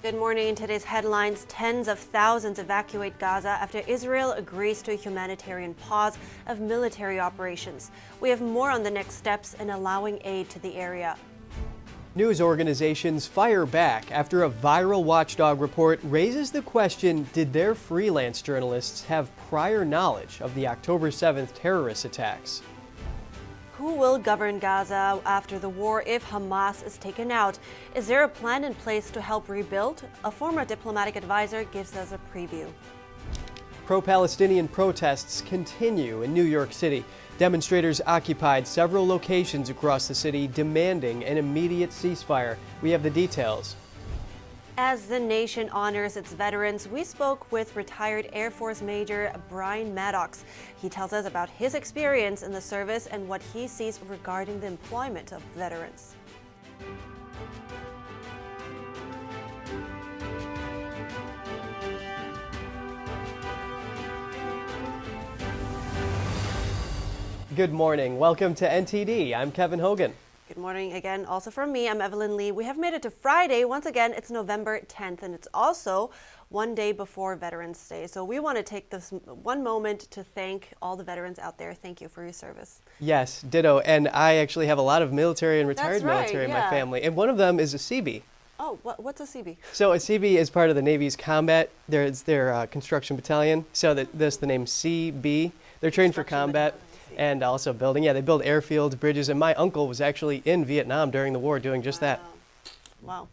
Good morning. In today's headlines, tens of thousands evacuate Gaza after Israel agrees to a humanitarian pause of military operations. We have more on the next steps in allowing aid to the area. News organizations fire back after a viral Watchdog report raises the question, did their freelance journalists have prior knowledge of the October 7th terrorist attacks? Who will govern Gaza after the war if Hamas is taken out? Is there a plan in place to help rebuild? A former diplomatic advisor gives us a preview. Pro-Palestinian protests continue in New York City. Demonstrators occupied several locations across the city demanding an immediate ceasefire. We have the details. As the nation honors its veterans, we spoke with retired Air Force Major Brian Maddox. He tells us about his experience in the service and what he sees regarding the employment of veterans. Good morning. Welcome to NTD. I'm Kevin Hogan. Good morning again. Also from me, I'm Evelyn Lee. We have made it to Friday. Once again, it's November 10th, and it's also one day before Veterans Day. So we want to take this one moment to thank all the veterans out there. Thank you for your service. Yes, ditto. And I actually have a lot of military and retired military in my family, and one of them is a CB. Oh, what's a CB? So a CB is part of the Navy's combat. It's their construction battalion. So that's the name CB. They're trained for combat. And also building. Yeah, they build airfields, bridges, and my uncle was actually in Vietnam during the war doing just that. Wow.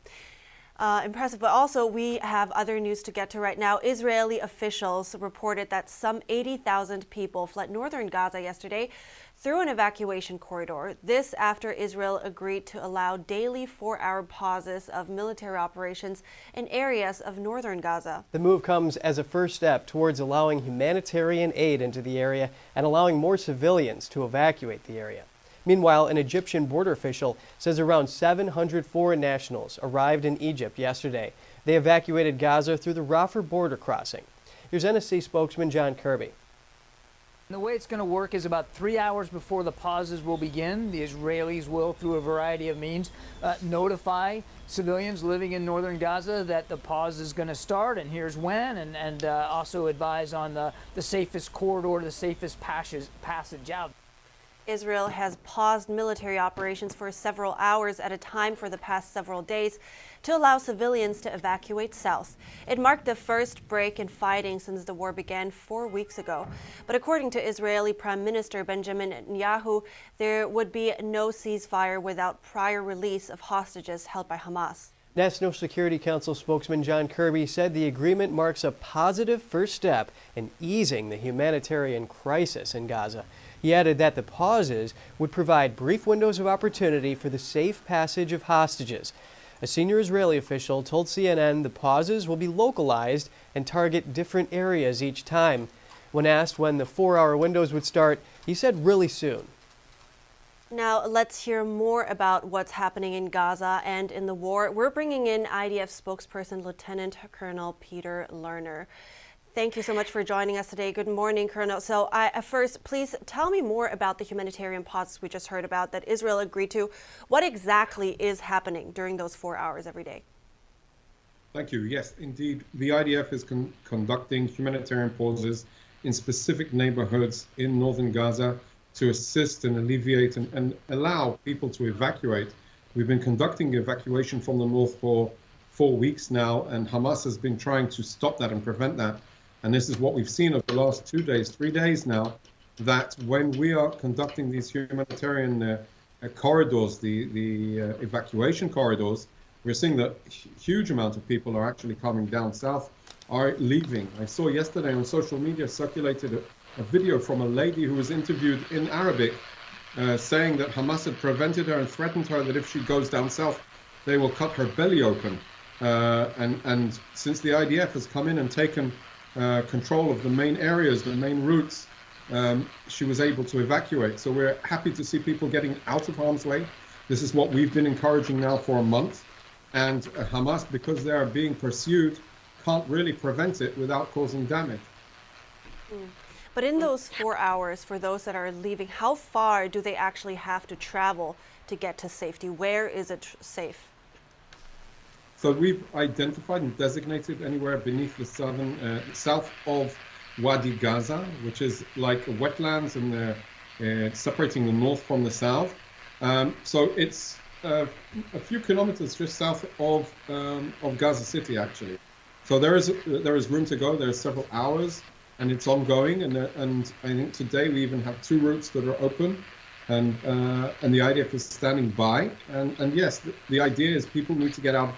Impressive. But also we have other news to get to right now. Israeli officials reported that some 80,000 people fled northern Gaza yesterday through an evacuation corridor. This after Israel agreed to allow daily 4-hour pauses of military operations in areas of northern Gaza. The move comes as a first step towards allowing humanitarian aid into the area and allowing more civilians to evacuate the area. Meanwhile, an Egyptian border official says around 700 foreign nationals arrived in Egypt yesterday. They evacuated Gaza through the Rafah border crossing. Here's NSC spokesman John Kirby. The way it's going to work is about 3 hours before the pauses will begin. The Israelis will, through a variety of means, notify civilians living in northern Gaza that the pause is going to start, and here's when, and also advise on the safest corridor, the safest passage out. Israel has paused military operations for several hours at a time for the past several days to allow civilians to evacuate south. It marked the first break in fighting since the war began 4 weeks ago. But according to Israeli Prime Minister Benjamin Netanyahu, there would be no ceasefire without prior release of hostages held by Hamas. National Security Council spokesman John Kirby said the agreement marks a positive first step in easing the humanitarian crisis in Gaza. He added that the pauses would provide brief windows of opportunity for the safe passage of hostages. A senior Israeli official told CNN the pauses will be localized and target different areas each time. When asked when the 4-hour windows would start, he said really soon. Now let's hear more about what's happening in Gaza and in the war. We're bringing in IDF spokesperson Lieutenant Colonel Peter Lerner. Thank you so much for joining us today. Good morning, Colonel. So first, please tell me more about the humanitarian pauses we just heard about that Israel agreed to. What exactly is happening during those 4 hours every day? Thank you. Yes, indeed. The IDF is conducting humanitarian pauses in specific neighborhoods in northern Gaza to assist and alleviate and allow people to evacuate. We've been conducting evacuation from the north for 4 weeks now, and Hamas has been trying to stop that and prevent that. And this is what we've seen over the last 2 days, 3 days now, that when we are conducting these humanitarian corridors, the evacuation corridors, we're seeing that huge amount of people are actually coming down south, are leaving. I saw yesterday on social media circulated a video from a lady who was interviewed in Arabic saying that Hamas had prevented her and threatened her that if she goes down south, they will cut her belly open. And since the IDF has come in and taken control of the main areas, the main routes, she was able to evacuate. So we're happy to see people getting out of harm's way. This is what we've been encouraging now for a month. And Hamas, because they are being pursued, can't really prevent it without causing damage. But in those 4 hours, for those that are leaving, how far do they actually have to travel to get to safety? Where is it safe? So we've identified and designated anywhere beneath the south of Wadi Gaza, which is like wetlands and separating the north from the south. So it's a few kilometers just south of Gaza City, actually. So there is room to go. There are several hours, and it's ongoing. And I think today we even have 2 routes that are open, and the IDF is standing by. And yes, the idea is people need to get out of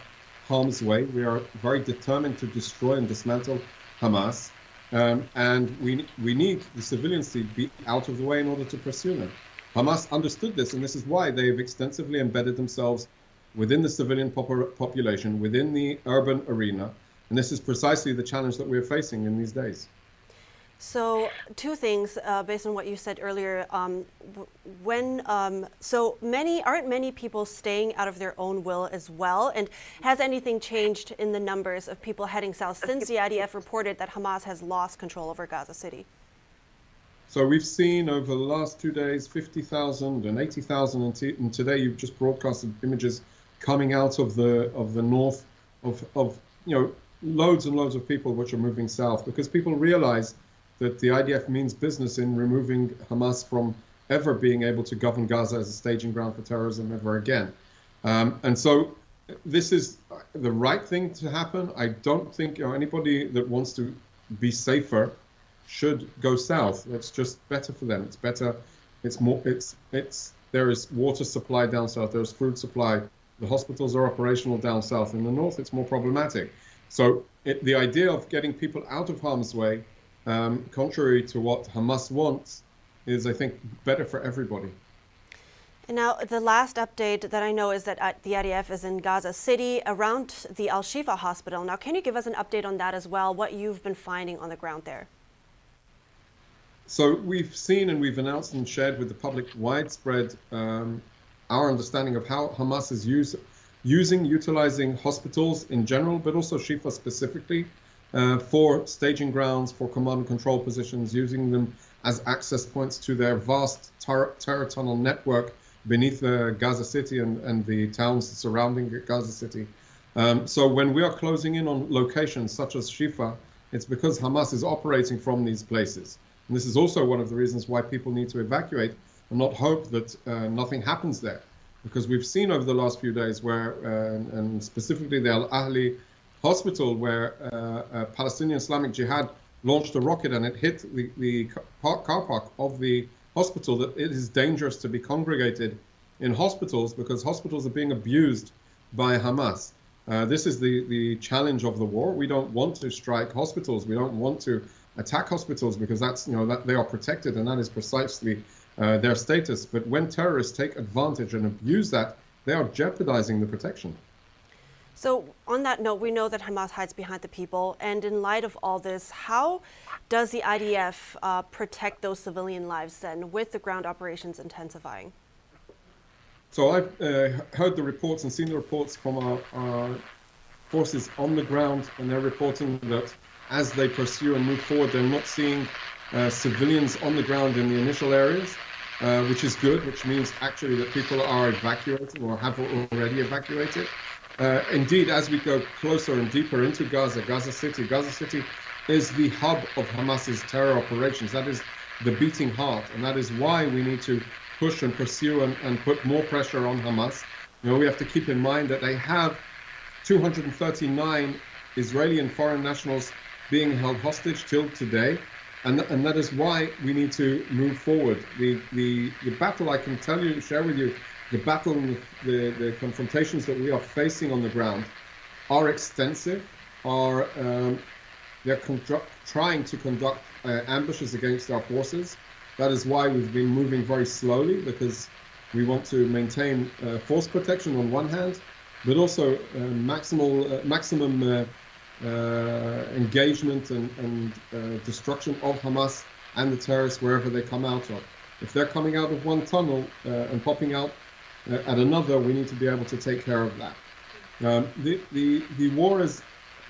harm's way. We are very determined to destroy and dismantle Hamas, and we need the civilians to be out of the way in order to pursue them. Hamas understood this, and this is why they've extensively embedded themselves within the civilian population, within the urban arena. And this is precisely the challenge that we're facing in these days. So 2 things based on what you said earlier. Aren't many people staying out of their own will as well? And has anything changed in the numbers of people heading south since the IDF reported that Hamas has lost control over Gaza City? So we've seen over the last 2 days 50,000 and 80,000, and today you've just broadcasted images coming out of the north of loads and loads of people which are moving south, because people realize that the IDF means business in removing Hamas from ever being able to govern Gaza as a staging ground for terrorism ever again. And so this is the right thing to happen. I don't think anybody that wants to be safer should go south. It's just better for them. It's better. It's more. There is water supply down south. There's food supply. The hospitals are operational down south. In the north, it's more problematic. So the idea of getting people out of harm's way, contrary to what Hamas wants, is, I think, better for everybody. And now the last update that I know is that the IDF is in Gaza City around the Al-Shifa hospital. Now, can you give us an update on that as well, what you've been finding on the ground there? So we've seen and we've announced and shared with the public widespread our understanding of how Hamas is utilizing hospitals in general, but also Shifa specifically, for staging grounds, for command and control positions, using them as access points to their vast terror tunnel network beneath Gaza City and the towns surrounding Gaza City. So when we are closing in on locations such as Shifa, it's because Hamas is operating from these places. And this is also one of the reasons why people need to evacuate and not hope that nothing happens there. Because we've seen over the last few days where, and specifically the Al-Ahli hospital, where Palestinian Islamic Jihad launched a rocket and it hit the car park of the hospital, that it is dangerous to be congregated in hospitals because hospitals are being abused by Hamas. This is the challenge of the war. We don't want to strike hospitals. We don't want to attack hospitals because that's, that they are protected, and that is precisely their status. But when terrorists take advantage and abuse that, they are jeopardizing the protection. So on that note, we know that Hamas hides behind the people. And in light of all this, how does the IDF protect those civilian lives then with the ground operations intensifying? So I've heard the reports and seen the reports from our forces on the ground, and they're reporting that as they pursue and move forward, they're not seeing civilians on the ground in the initial areas, which is good, which means actually that people are evacuating or have already evacuated. Indeed, as we go closer and deeper into Gaza City is the hub of Hamas's terror operations. That is the beating heart, and that is why we need to push and pursue and put more pressure on Hamas. We have to keep in mind that they have 239 Israeli and foreign nationals being held hostage till today, and that is why we need to move forward. The battle, I can share with you, the battle and the confrontations that we are facing on the ground are extensive. They're trying to conduct ambushes against our forces. That is why we've been moving very slowly, because we want to maintain force protection on one hand, but also maximum engagement and destruction of Hamas and the terrorists wherever they come out of. If they're coming out of one tunnel and popping out at another, we need to be able to take care of that. The war is,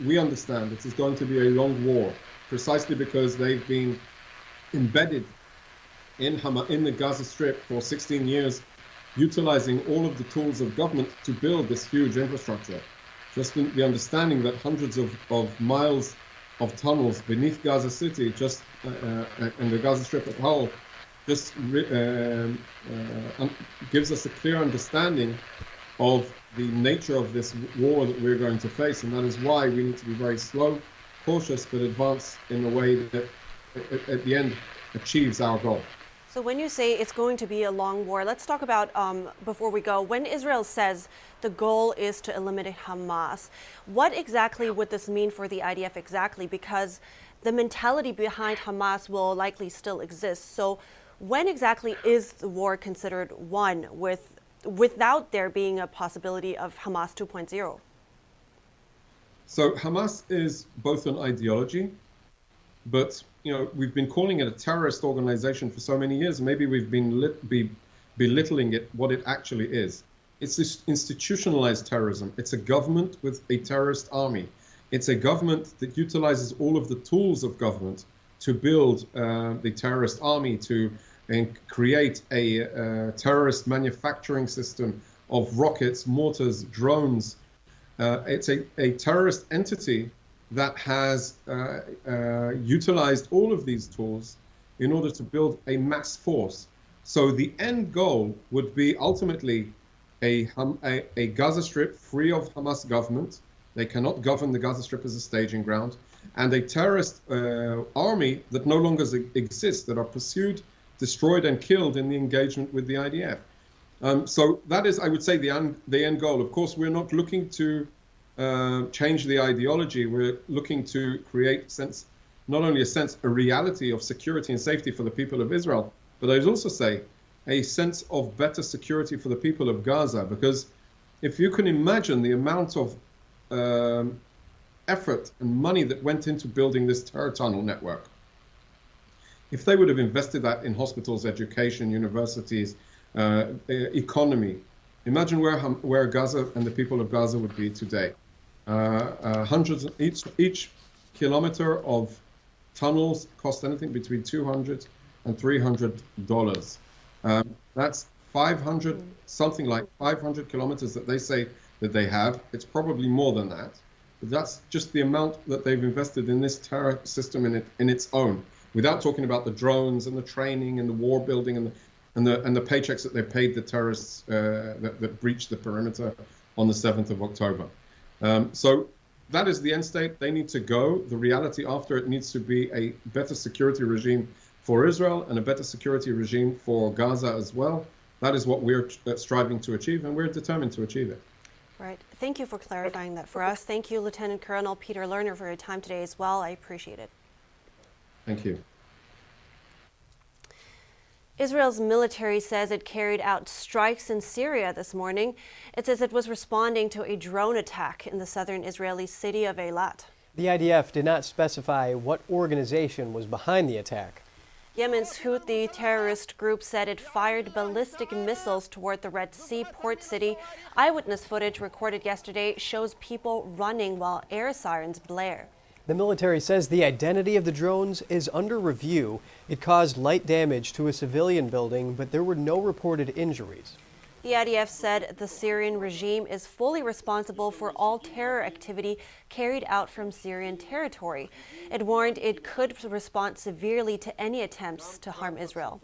we understand, it is going to be a long war, precisely because they've been embedded in the Gaza Strip for 16 years, utilizing all of the tools of government to build this huge infrastructure. just the understanding that hundreds of miles of tunnels beneath Gaza City, just and the Gaza Strip as a whole, just gives us a clear understanding of the nature of this war that we're going to face, and that is why we need to be very slow, cautious, but advance in a way that at the end achieves our goal. So when you say it's going to be a long war, let's talk about, before we go, when Israel says the goal is to eliminate Hamas, what exactly would this mean for the IDF exactly? Because the mentality behind Hamas will likely still exist. So when exactly is the war considered won without there being a possibility of Hamas 2.0? So Hamas is both an ideology, but we've been calling it a terrorist organization for so many years. Maybe we've been belittling it, what it actually is. It's this institutionalized terrorism. It's a government with a terrorist army. It's a government that utilizes all of the tools of government to build the terrorist army, to create a terrorist manufacturing system of rockets, mortars, drones. It's a terrorist entity that has utilized all of these tools in order to build a mass force. So the end goal would be ultimately a Gaza Strip free of Hamas government. They cannot govern the Gaza Strip as a staging ground, and a terrorist army that no longer exists, that are pursued, destroyed, and killed in the engagement with the IDF. So that is, I would say, the end goal. Of course, we're not looking to change the ideology. We're looking to create a reality of security and safety for the people of Israel, but I'd also say a sense of better security for the people of Gaza, because if you can imagine the amount of effort and money that went into building this terror tunnel network, if they would have invested that in hospitals, education, universities, economy, imagine where Gaza and the people of Gaza would be today. Hundreds, each kilometer of tunnels cost anything between $200 and $300. That's 500, something like 500 kilometers that they say that they have. It's probably more than that. But that's just the amount that they've invested in this terror system in its own, without talking about the drones and the training and the war building and the paychecks that they paid the terrorists that breached the perimeter on the 7th of October. So that is the end state. They need to go. The reality after it needs to be a better security regime for Israel and a better security regime for Gaza as well. That is what we're striving to achieve, and we're determined to achieve it. Right. Thank you for clarifying that for us. Thank you, Lieutenant Colonel Peter Lerner, for your time today as well. I appreciate it. Thank you. Israel's military says it carried out strikes in Syria this morning. It says it was responding to a drone attack in the southern Israeli city of Eilat. The IDF did not specify what organization was behind the attack. Yemen's Houthi terrorist group said it fired ballistic missiles toward the Red Sea port city. Eyewitness footage recorded yesterday shows people running while air sirens blare. The military says the identity of the drones is under review. It caused light damage to a civilian building, but there were no reported injuries. The IDF said the Syrian regime is fully responsible for all terror activity carried out from Syrian territory. It warned it could respond severely to any attempts to harm Israel.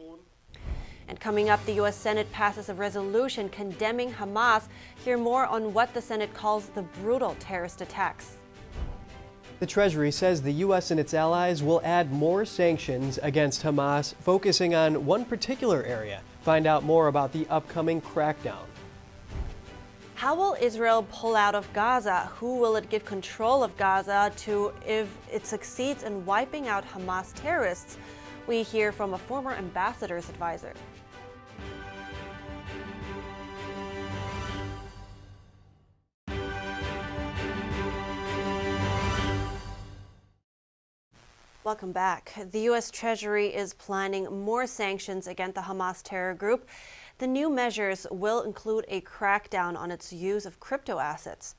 And coming up, the U.S. Senate passes a resolution condemning Hamas. Hear more on what the Senate calls the brutal terrorist attacks. The Treasury says the U.S. and its allies will add more sanctions against Hamas, focusing on one particular area. Find out more about the upcoming crackdown. How will Israel pull out of Gaza? Who will it give control of Gaza to if it succeeds in wiping out Hamas terrorists? We hear from a former ambassador's advisor. Welcome back. The U.S. Treasury is planning more sanctions against the Hamas terror group. The new measures will include a crackdown on its use of crypto assets.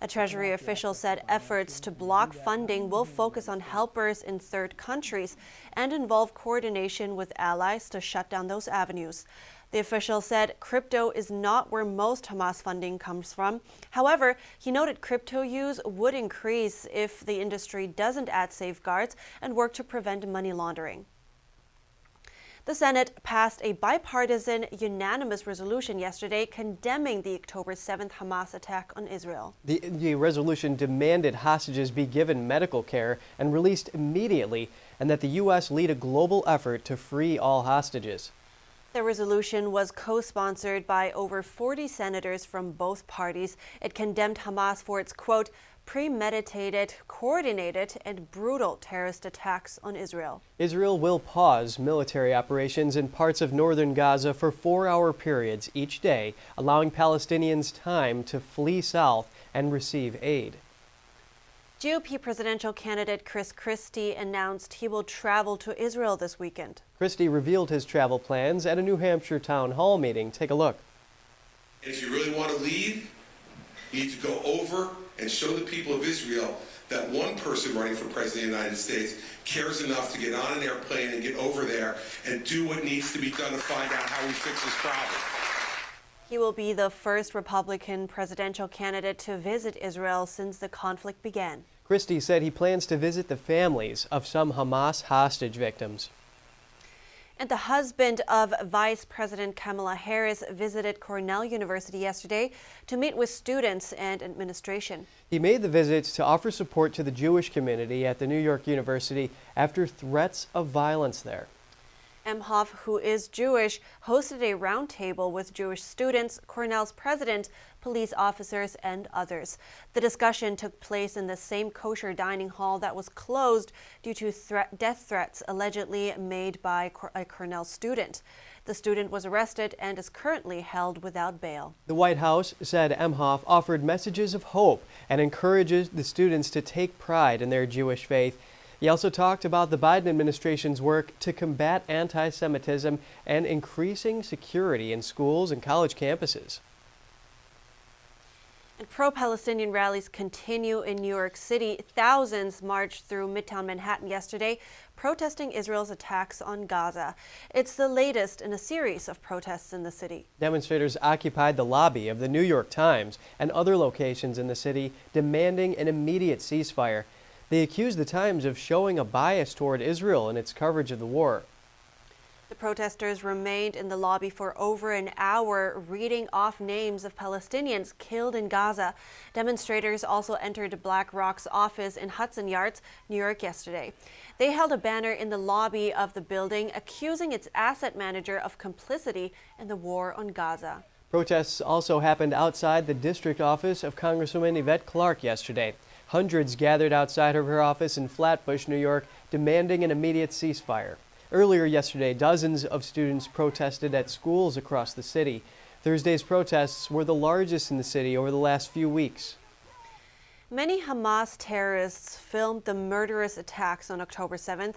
A Treasury official said efforts to block funding will focus on helpers in third countries and involve coordination with allies to shut down those avenues. The official said crypto is not where most Hamas funding comes from. However, he noted crypto use would increase if the industry doesn't add safeguards and work to prevent money laundering. The Senate passed a bipartisan, unanimous resolution yesterday condemning the October 7th Hamas attack on Israel. The resolution demanded hostages be given medical care and released immediately, and that the U.S. lead a global effort to free all hostages. The resolution was co-sponsored by over 40 senators from both parties. It condemned Hamas for its, quote, premeditated, coordinated, and brutal terrorist attacks on Israel. Israel will pause military operations in parts of northern Gaza for 4-hour periods each day, allowing Palestinians time to flee south and receive aid. GOP presidential candidate Christie announced he will travel to Israel this weekend. Christie revealed his travel plans at a New Hampshire town hall meeting. Take a look. If you really want to lead, you need to go over and show the people of Israel that one person running for president of the United States cares enough to get on an airplane and get over there and do what needs to be done to find out how we fix this problem. He will be the first Republican presidential candidate to visit Israel since the conflict began. Christie said he plans to visit the families of some Hamas hostage victims. And the husband of Vice President Kamala Harris visited Cornell University yesterday to meet with students and administration. He made the visit to offer support to the Jewish community at the New York University after threats of violence there. Emhoff, who is Jewish, hosted a roundtable with Jewish students, Cornell's president, police officers, and others. The discussion took place in the same kosher dining hall that was closed due to death threats allegedly made by a Cornell student. The student was arrested and is currently held without bail. The White House said Emhoff offered messages of hope and encourages the students to take pride in their Jewish faith. He also talked about the Biden administration's work to combat anti-Semitism and increasing security in schools and college campuses. And pro-Palestinian rallies continue in New York City. Thousands marched through Midtown Manhattan yesterday, protesting Israel's attacks on Gaza. It's the latest in a series of protests in the city. Demonstrators occupied the lobby of the New York Times and other locations in the city, demanding an immediate ceasefire. They accused the Times of showing a bias toward Israel in its coverage of the war. The protesters remained in the lobby for over an hour, reading off names of Palestinians killed in Gaza. Demonstrators also entered BlackRock's office in Hudson Yards, New York yesterday. They held a banner in the lobby of the building, accusing its asset manager of complicity in the war on Gaza. Protests also happened outside the district office of Congresswoman Yvette Clarke yesterday. Hundreds gathered outside of her office in Flatbush, New York, demanding an immediate ceasefire. Earlier yesterday, dozens of students protested at schools across the city. Thursday's protests were the largest in the city over the last few weeks. Many Hamas terrorists filmed the murderous attacks on October 7th.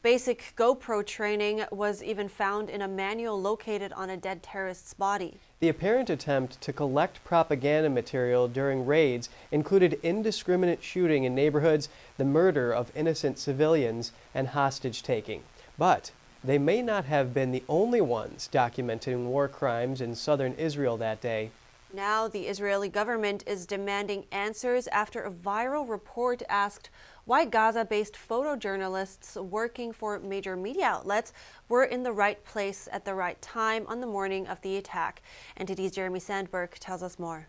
Basic GoPro training was even found in a manual located on a dead terrorist's body. The apparent attempt to collect propaganda material during raids included indiscriminate shooting in neighborhoods, the murder of innocent civilians, and hostage-taking. But they may not have been the only ones documenting war crimes in southern Israel that day. Now the Israeli government is demanding answers after a viral report asked why Gaza-based photojournalists working for major media outlets were in the right place at the right time on the morning of the attack. NTD's Jeremy Sandberg tells us more.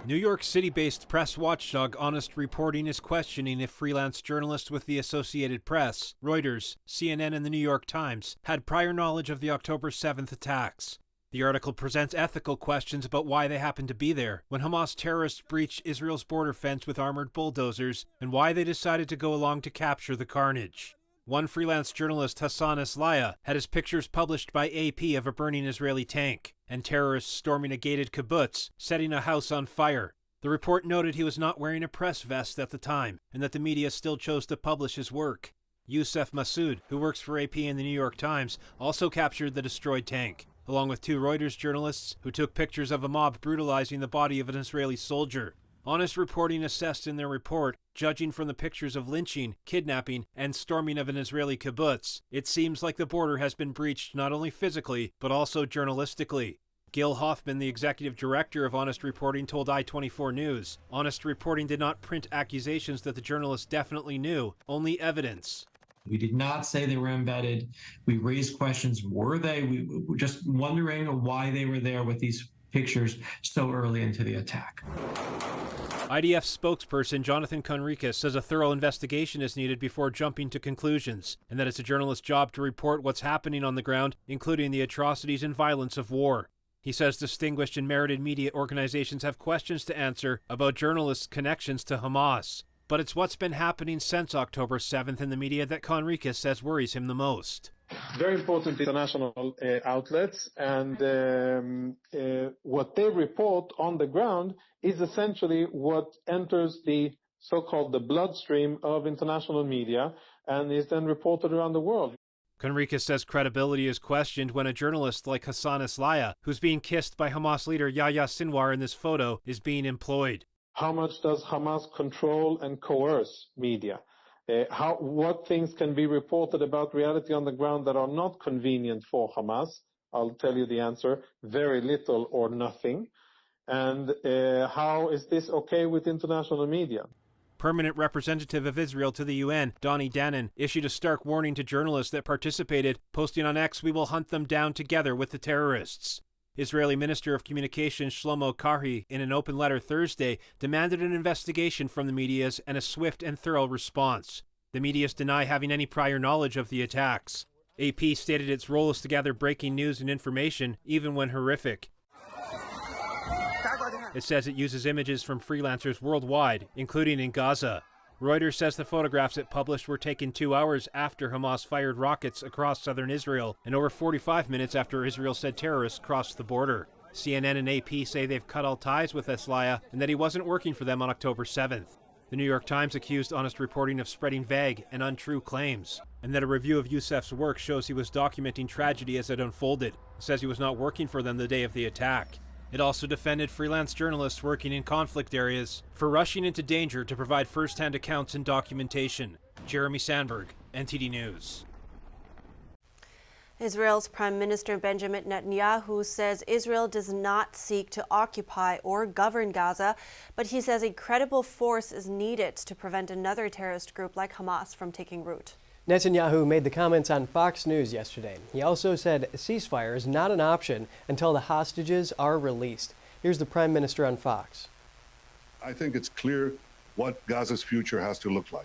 New York City-based press watchdog Honest Reporting is questioning if freelance journalists with the Associated Press, Reuters, CNN, and the New York Times had prior knowledge of the October 7th attacks. The article presents ethical questions about why they happened to be there when Hamas terrorists breached Israel's border fence with armored bulldozers and why they decided to go along to capture the carnage. One freelance journalist, Hassan Aslaya, had his pictures published by AP of a burning Israeli tank and terrorists storming a gated kibbutz, setting a house on fire. The report noted he was not wearing a press vest at the time and that the media still chose to publish his work. Youssef Massoud, who works for AP and the New York Times, also captured the destroyed tank, along with two Reuters journalists who took pictures of a mob brutalizing the body of an Israeli soldier. Honest Reporting assessed in their report, judging from the pictures of lynching, kidnapping, and storming of an Israeli kibbutz, it seems like the border has been breached not only physically, but also journalistically. Gil Hoffman, the executive director of Honest Reporting, told I-24 News, Honest Reporting did not print accusations that the journalists definitely knew, only evidence. We did not say they were embedded. We raised questions. Were they? We were just wondering why they were there with these pictures so early into the attack. IDF spokesperson Jonathan Conricus says a thorough investigation is needed before jumping to conclusions, and that it's a journalist's job to report what's happening on the ground, including the atrocities and violence of war. He says distinguished and merited media organizations have questions to answer about journalists' connections to Hamas. But it's what's been happening since October 7th in the media that Conricus says worries him the most. Very important international outlets, and what they report on the ground is essentially what enters the so-called the bloodstream of international media and is then reported around the world. Conricus says credibility is questioned when a journalist like Hassan Aslaya, who's being kissed by Hamas leader Yahya Sinwar in this photo, is being employed. How much does Hamas control and coerce media? What things can be reported about reality on the ground that are not convenient for Hamas? I'll tell you the answer, very little or nothing. And how is this okay with international media? Permanent representative of Israel to the UN, Donnie Danon, issued a stark warning to journalists that participated, posting on X, "We will hunt them down together with the terrorists." Israeli Minister of Communications Shlomo Karhi, in an open letter Thursday, demanded an investigation from the medias and a swift and thorough response. The medias deny having any prior knowledge of the attacks. AP stated its role is to gather breaking news and information, even when horrific. It says it uses images from freelancers worldwide, including in Gaza. Reuters says the photographs it published were taken 2 hours after Hamas fired rockets across southern Israel and over 45 minutes after Israel said terrorists crossed the border. CNN and AP say they've cut all ties with Aslaya and that he wasn't working for them on October 7th. The New York Times accused Honest Reporting of spreading vague and untrue claims, and that a review of Youssef's work shows he was documenting tragedy as it unfolded. It says he was not working for them the day of the attack. It also defended freelance journalists working in conflict areas for rushing into danger to provide first-hand accounts and documentation. Jeremy Sandberg, NTD News. Israel's Prime Minister Benjamin Netanyahu says Israel does not seek to occupy or govern Gaza, but he says a credible force is needed to prevent another terrorist group like Hamas from taking root. Netanyahu made the comments on Fox News yesterday. He also said a ceasefire is not an option until the hostages are released. Here's the Prime Minister on Fox. I think it's clear what Gaza's future has to look like.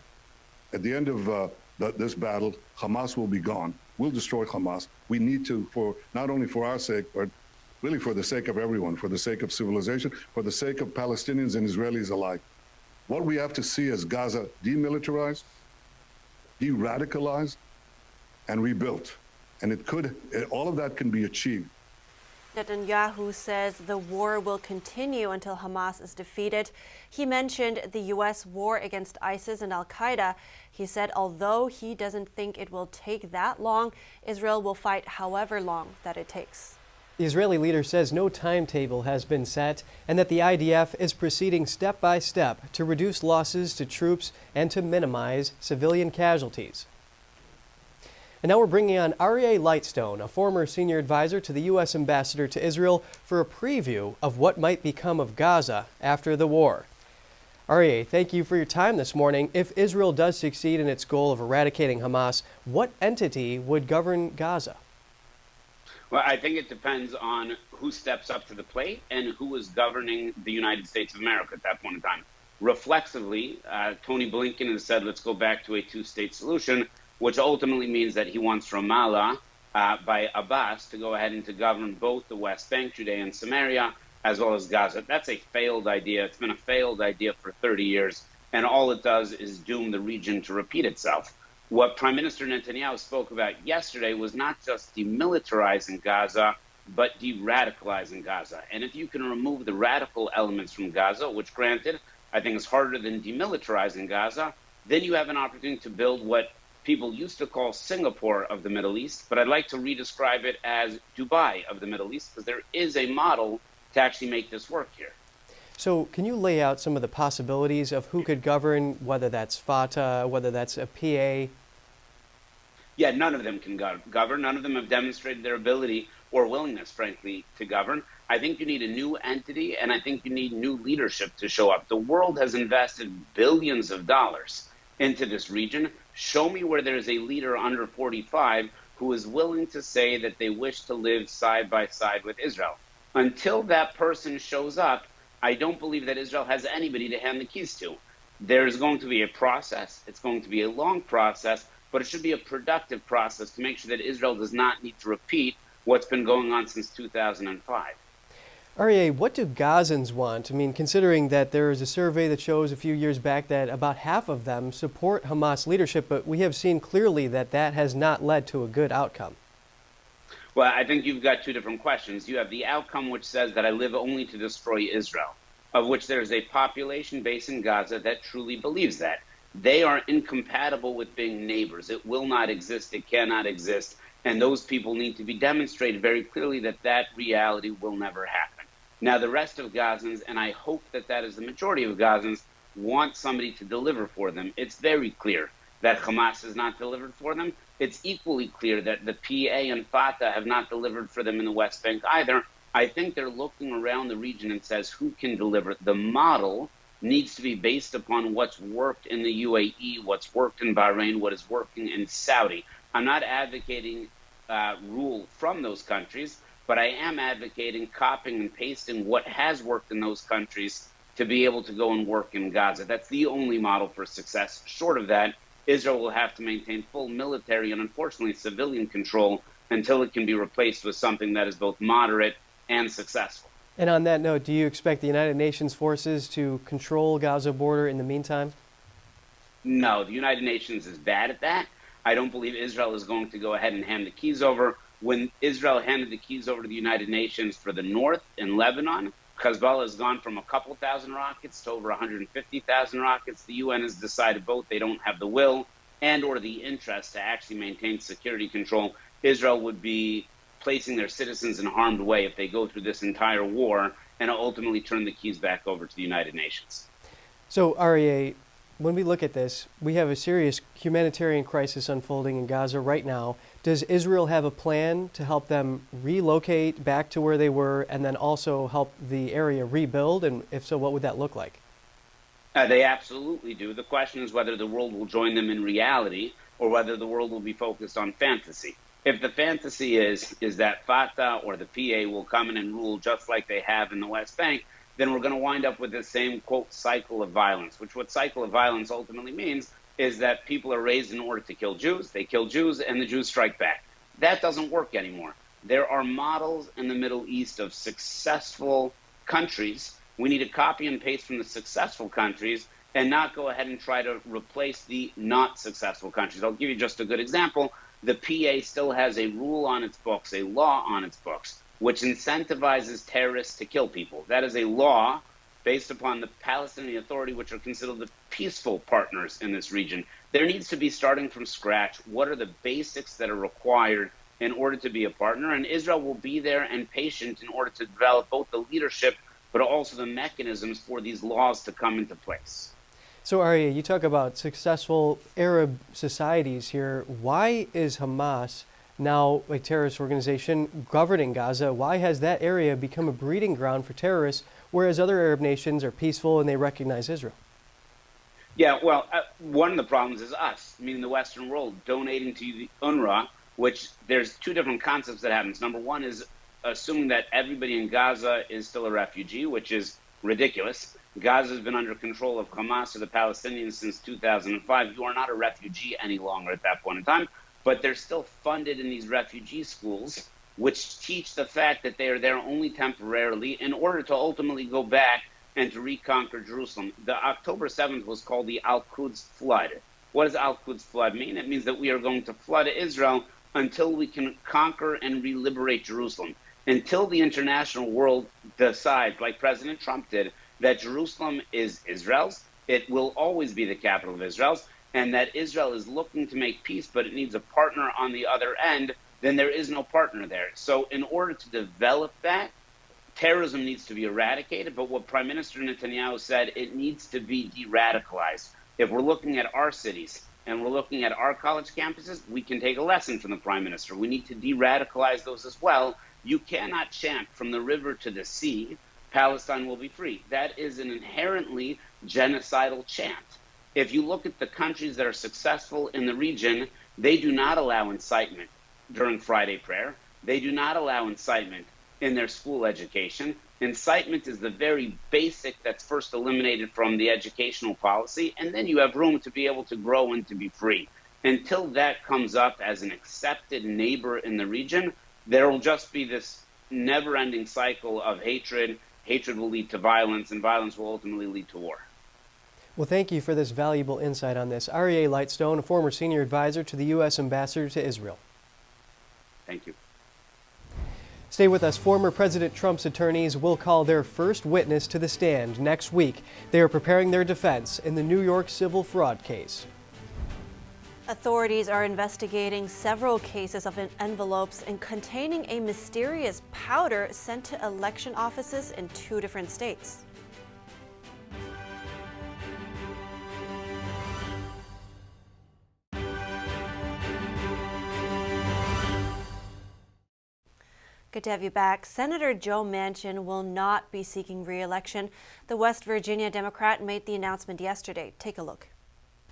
At the end of this battle, Hamas will be gone. We'll destroy Hamas. We need to, for not only for our sake, but really for the sake of everyone, for the sake of civilization, for the sake of Palestinians and Israelis alike. What we have to see is Gaza demilitarized, de-radicalized, and rebuilt. And all of that can be achieved. Netanyahu says the war will continue until Hamas is defeated. He mentioned the U.S. war against ISIS and al-Qaeda. He said although he doesn't think it will take that long, Israel will fight however long that it takes. The Israeli leader says no timetable has been set and that the IDF is proceeding step by step to reduce losses to troops and to minimize civilian casualties. And now we're bringing on Aryeh Lightstone, a former senior advisor to the U.S. ambassador to Israel, for a preview of what might become of Gaza after the war. Aryeh, thank you for your time this morning. If Israel does succeed in its goal of eradicating Hamas, what entity would govern Gaza? Well, I think it depends on who steps up to the plate and who is governing the United States of America at that point in time. Reflexively, Tony Blinken has said, let's go back to a two-state solution, which ultimately means that he wants Ramallah by Abbas to go ahead and to govern both the West Bank, Judea and Samaria, as well as Gaza. That's a failed idea. It's been a failed idea for 30 years, and all it does is doom the region to repeat itself. What Prime Minister Netanyahu spoke about yesterday was not just demilitarizing Gaza, but de-radicalizing Gaza. And if you can remove the radical elements from Gaza, which granted, I think is harder than demilitarizing Gaza, then you have an opportunity to build what people used to call Singapore of the Middle East, but I'd like to redescribe it as Dubai of the Middle East, because there is a model to actually make this work here. So can you lay out some of the possibilities of who could govern, whether that's Fatah, whether that's a PA? Yeah, none of them can govern. None of them have demonstrated their ability or willingness, frankly, to govern. I think you need a new entity, and I think you need new leadership to show up. The world has invested billions of dollars into this region. Show me where there's a leader under 45 who is willing to say that they wish to live side by side with Israel. Until that person shows up, I don't believe that Israel has anybody to hand the keys to. There's going to be a process. It's going to be a long process, but it should be a productive process to make sure that Israel does not need to repeat what's been going on since 2005. Aryeh, what do Gazans want? I mean, considering that there is a survey that shows a few years back that about half of them support Hamas leadership, but we have seen clearly that that has not led to a good outcome. Well, I think you've got two different questions. You have the outcome which says that I live only to destroy Israel, of which there's a population base in Gaza that truly believes that. They are incompatible with being neighbors. It will not exist. It cannot exist. And those people need to be demonstrated very clearly that that reality will never happen. Now, the rest of Gazans, and I hope that that is the majority of Gazans, want somebody to deliver for them. It's very clear that Hamas has not delivered for them. It's equally clear that the PA and Fatah have not delivered for them in the West Bank either. I think they're looking around the region and says, who can deliver? The model needs to be based upon what's worked in the UAE, what's worked in Bahrain, what is working in Saudi. I'm not advocating rule from those countries, but I am advocating copying and pasting what has worked in those countries to be able to go and work in Gaza. That's the only model for success. Short of that, Israel will have to maintain full military and unfortunately civilian control until it can be replaced with something that is both moderate and successful. And on that note, do you expect the United Nations forces to control Gaza border in the meantime? No, the United Nations is bad at that. I don't believe Israel is going to go ahead and hand the keys over. When Israel handed the keys over to the United Nations for the north in Lebanon, Hezbollah has gone from a couple thousand rockets to over 150,000 rockets. The UN has decided both they don't have the will and or the interest to actually maintain security control. Israel would be placing their citizens in harm's way if they go through this entire war and ultimately turn the keys back over to the United Nations. So, Aryeh, when we look at this, we have a serious humanitarian crisis unfolding in Gaza right now. Does Israel have a plan to help them relocate back to where they were and then also help the area rebuild? And if so, what would that look like? They absolutely do. The question is whether the world will join them in reality or whether the world will be focused on fantasy. If the fantasy is that Fatah or the PA will come in and rule just like they have in the West Bank, then we're going to wind up with the same, quote, cycle of violence, which what cycle of violence ultimately means is that people are raised in order to kill Jews. They kill Jews and the Jews strike back. That doesn't work anymore. There are models in the Middle East of successful countries. We need to copy and paste from the successful countries and not go ahead and try to replace the not successful countries. I'll give you just a good example. The PA still has a rule on its books, a law on its books, which incentivizes terrorists to kill people. That is a law based upon the Palestinian Authority, which are considered the peaceful partners in this region. There needs to be, starting from scratch, what are the basics that are required in order to be a partner? And Israel will be there and patient in order to develop both the leadership, but also the mechanisms for these laws to come into place. So, Aryeh, you talk about successful Arab societies here. Why is Hamas, now a terrorist organization governing Gaza, why has that area become a breeding ground for terrorists, whereas other Arab nations are peaceful and they recognize Israel? Yeah, well, one of the problems is us, meaning the Western world, donating to the UNRWA, which there's two different concepts that happens. Number one is assuming that everybody in Gaza is still a refugee, which is ridiculous. Gaza has been under control of Hamas or the Palestinians since 2005. You are not a refugee any longer at that point in time, but they're still funded in these refugee schools, which teach the fact that they are there only temporarily in order to ultimately go back and to reconquer Jerusalem. The October 7th was called the Al-Quds Flood. What does Al-Quds Flood mean? It means that we are going to flood Israel until we can conquer and re-liberate Jerusalem. Until the international world decides, like President Trump did, that Jerusalem is Israel's, it will always be the capital of Israel's, and that Israel is looking to make peace, but it needs a partner on the other end, then there is no partner there. So in order to develop that, terrorism needs to be eradicated, but what Prime Minister Netanyahu said, it needs to be de-radicalized. If we're looking at our cities and we're looking at our college campuses, we can take a lesson from the Prime Minister. We need to de-radicalize those as well. You cannot chant from the river to the sea, Palestine will be free. That is an inherently genocidal chant. If you look at the countries that are successful in the region, they do not allow incitement during Friday prayer. They do not allow incitement in their school education. Incitement is the very basic that's first eliminated from the educational policy, and then you have room to be able to grow and to be free. Until that comes up as an accepted neighbor in the region, there will just be this never-ending cycle of hatred. Hatred will lead to violence, and violence will ultimately lead to war. Well, thank you for this valuable insight on this. Aryeh Lightstone, a former senior advisor to the U.S. Ambassador to Israel. Thank you. Stay with us. Former President Trump's attorneys will call their first witness to the stand next week. They are preparing their defense in the New York civil fraud case. Authorities are investigating several cases of envelopes containing a mysterious powder sent to election offices in 2 different states. Good to have you back. Senator Joe Manchin will not be seeking re-election. The West Virginia Democrat made the announcement yesterday. Take a look.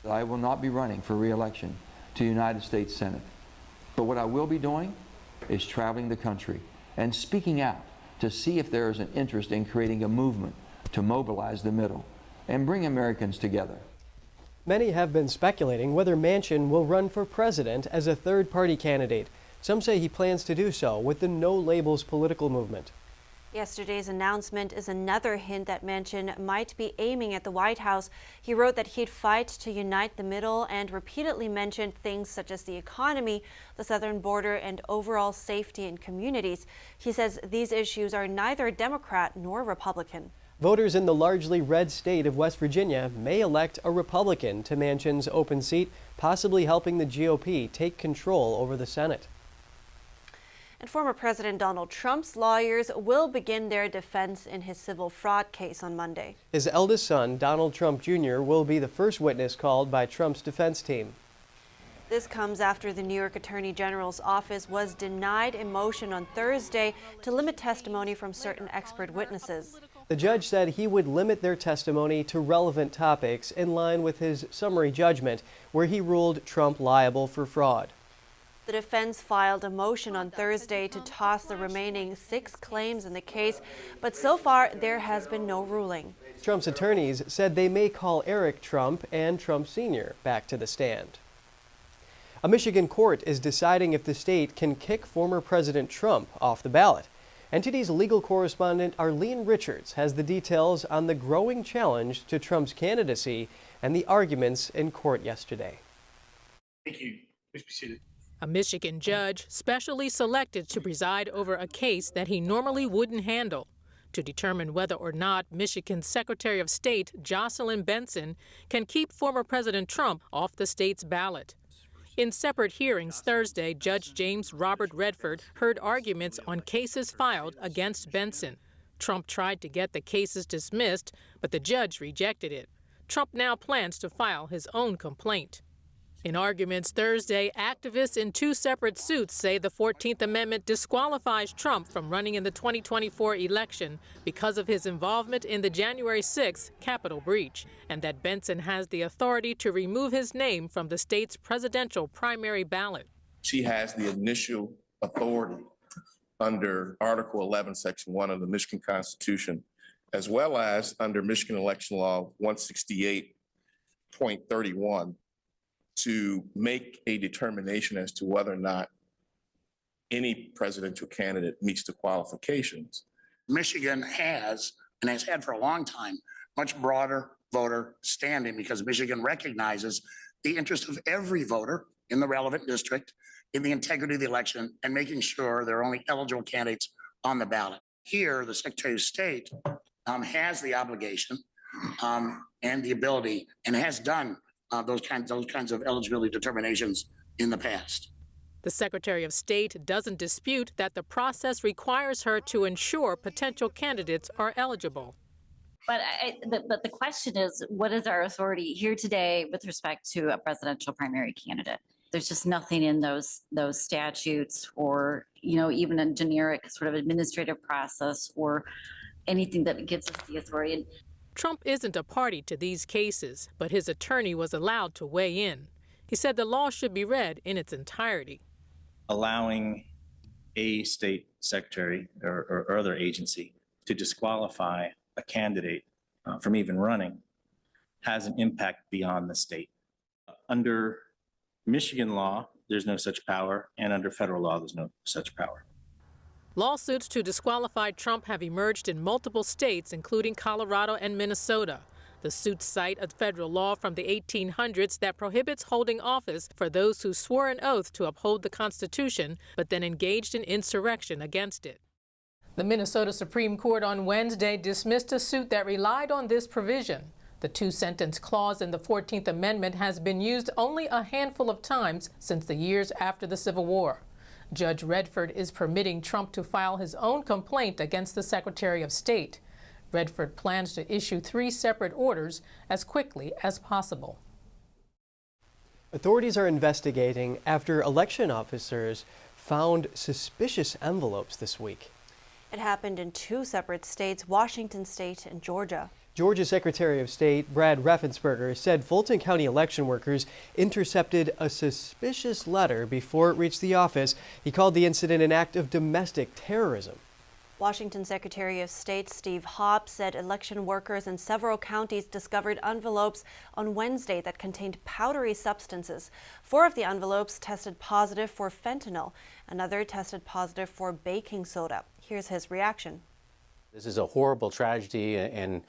I will not be running for re-election to the United States Senate. But what I will be doing is traveling the country and speaking out to see if there is an interest in creating a movement to mobilize the middle and bring Americans together. Many have been speculating whether Manchin will run for president as a third-party candidate. Some say he plans to do so with the No Labels political movement. Yesterday's announcement is another hint that Manchin might be aiming at the White House. He wrote that he'd fight to unite the middle and repeatedly mentioned things such as the economy, the southern border, and overall safety in communities. He says these issues are neither Democrat nor Republican. Voters in the largely red state of West Virginia may elect a Republican to Manchin's open seat, possibly helping the GOP take control over the Senate. And former President Donald Trump's lawyers will begin their defense in his civil fraud case on Monday. His eldest son, Donald Trump Jr., will be the first witness called by Trump's defense team. This comes after the New York Attorney General's office was denied a motion on Thursday to limit testimony from certain expert witnesses. The judge said he would limit their testimony to relevant topics in line with his summary judgment, where he ruled Trump liable for fraud. The defense filed a motion on Thursday to toss the remaining 6 claims in the case, but so far there has been no ruling. Trump's attorneys said they may call Eric Trump and Trump Sr. back to the stand. A Michigan court is deciding if the state can kick former President Trump off the ballot. NTD's legal correspondent Arlene Richards has the details on the growing challenge to Trump's candidacy and the arguments in court yesterday. Thank you. Please be seated. A Michigan judge specially selected to preside over a case that he normally wouldn't handle to determine whether or not Michigan's Secretary of State Jocelyn Benson can keep former President Trump off the state's ballot. In separate hearings Thursday, Judge James Robert Redford heard arguments on cases filed against Benson. Trump tried to get the cases dismissed, but the judge rejected it. Trump now plans to file his own complaint. In arguments Thursday, activists in 2 separate suits say the 14th Amendment disqualifies Trump from running in the 2024 election because of his involvement in the January 6th Capitol breach, and that Benson has the authority to remove his name from the state's presidential primary ballot. She has the initial authority under Article 11, Section 1 of the Michigan Constitution, as well as under Michigan Election Law 168.31, to make a determination as to whether or not any presidential candidate meets the qualifications. Michigan has, and has had for a long time, much broader voter standing because Michigan recognizes the interest of every voter in the relevant district, in the integrity of the election, and making sure there are only eligible candidates on the ballot. Here, the Secretary of State has the obligation and the ability, and has done those kinds of eligibility determinations in the past. The Secretary of State doesn't dispute that the process requires her to ensure potential candidates are eligible. But the question is, what is our authority here today with respect to a presidential primary candidate? There's just nothing in those statutes or, even a generic sort of administrative process or anything that gives us the authority. Trump isn't a party to these cases, but his attorney was allowed to weigh in. He said the law should be read in its entirety. Allowing a state secretary or other agency to disqualify a candidate from even running has an impact beyond the state. Under Michigan law, there's no such power, and under federal law, there's no such power. Lawsuits to disqualify Trump have emerged in multiple states, including Colorado and Minnesota. The suits cite a federal law from the 1800s that prohibits holding office for those who swore an oath to uphold the Constitution, but then engaged in insurrection against it. The Minnesota Supreme Court on Wednesday dismissed a suit that relied on this provision. The two-sentence clause in the 14th Amendment has been used only a handful of times since the years after the Civil War. Judge Redford is permitting Trump to file his own complaint against the Secretary of State. Redford plans to issue 3 separate orders as quickly as possible. Authorities are investigating after election officers found suspicious envelopes this week. It happened in 2 separate states, Washington State and Georgia. Georgia Secretary of State Brad Raffensperger said Fulton County election workers intercepted a suspicious letter before it reached the office. He called the incident an act of domestic terrorism. Washington Secretary of State Steve Hobbs said election workers in several counties discovered envelopes on Wednesday that contained powdery substances. 4 of the envelopes tested positive for fentanyl. Another tested positive for baking soda. Here's his reaction. This is a horrible tragedy and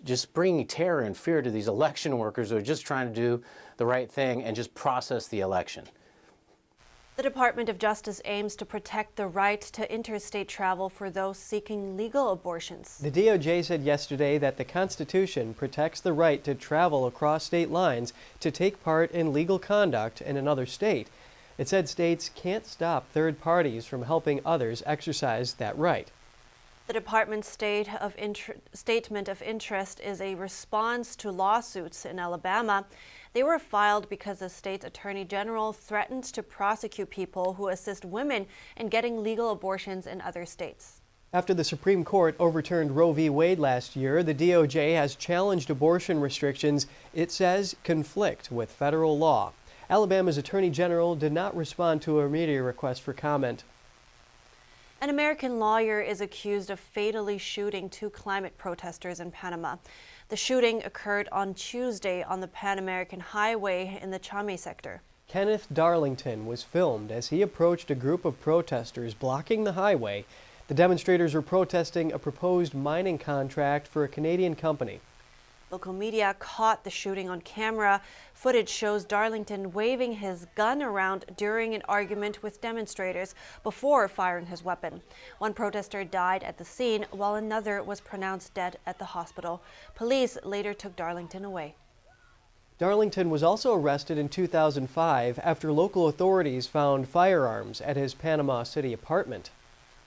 just bringing terror and fear to these election workers who are just trying to do the right thing and just process the election. The Department of Justice aims to protect the right to interstate travel for those seeking legal abortions. The DOJ said yesterday that the Constitution protects the right to travel across state lines to take part in legal conduct in another state. It said states can't stop third parties from helping others exercise that right. The Department's statement of interest is a response to lawsuits in Alabama. They were filed because the state's attorney general threatened to prosecute people who assist women in getting legal abortions in other states. After the Supreme Court overturned Roe v. Wade last year, the DOJ has challenged abortion restrictions it says conflict with federal law. Alabama's attorney general did not respond to a media request for comment. An American lawyer is accused of fatally shooting 2 climate protesters in Panama. The shooting occurred on Tuesday on the Pan American Highway in the Chame sector. Kenneth Darlington was filmed as he approached a group of protesters blocking the highway. The demonstrators were protesting a proposed mining contract for a Canadian company. Local media caught the shooting on camera. Footage shows Darlington waving his gun around during an argument with demonstrators before firing his weapon. 1 protester died at the scene, while another was pronounced dead at the hospital. Police later took Darlington away. Darlington was also arrested in 2005 after local authorities found firearms at his Panama City apartment.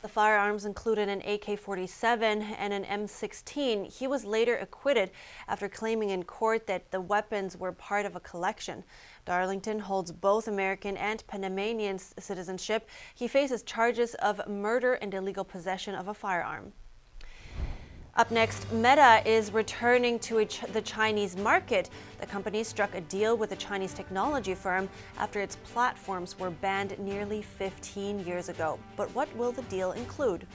The firearms included an AK-47 and an M16. He was later acquitted after claiming in court that the weapons were part of a collection. Darlington holds both American and Panamanian citizenship. He faces charges of murder and illegal possession of a firearm. Up next, Meta is returning to the Chinese market. The company struck a deal with a Chinese technology firm after its platforms were banned nearly 15 years ago. But what will the deal include?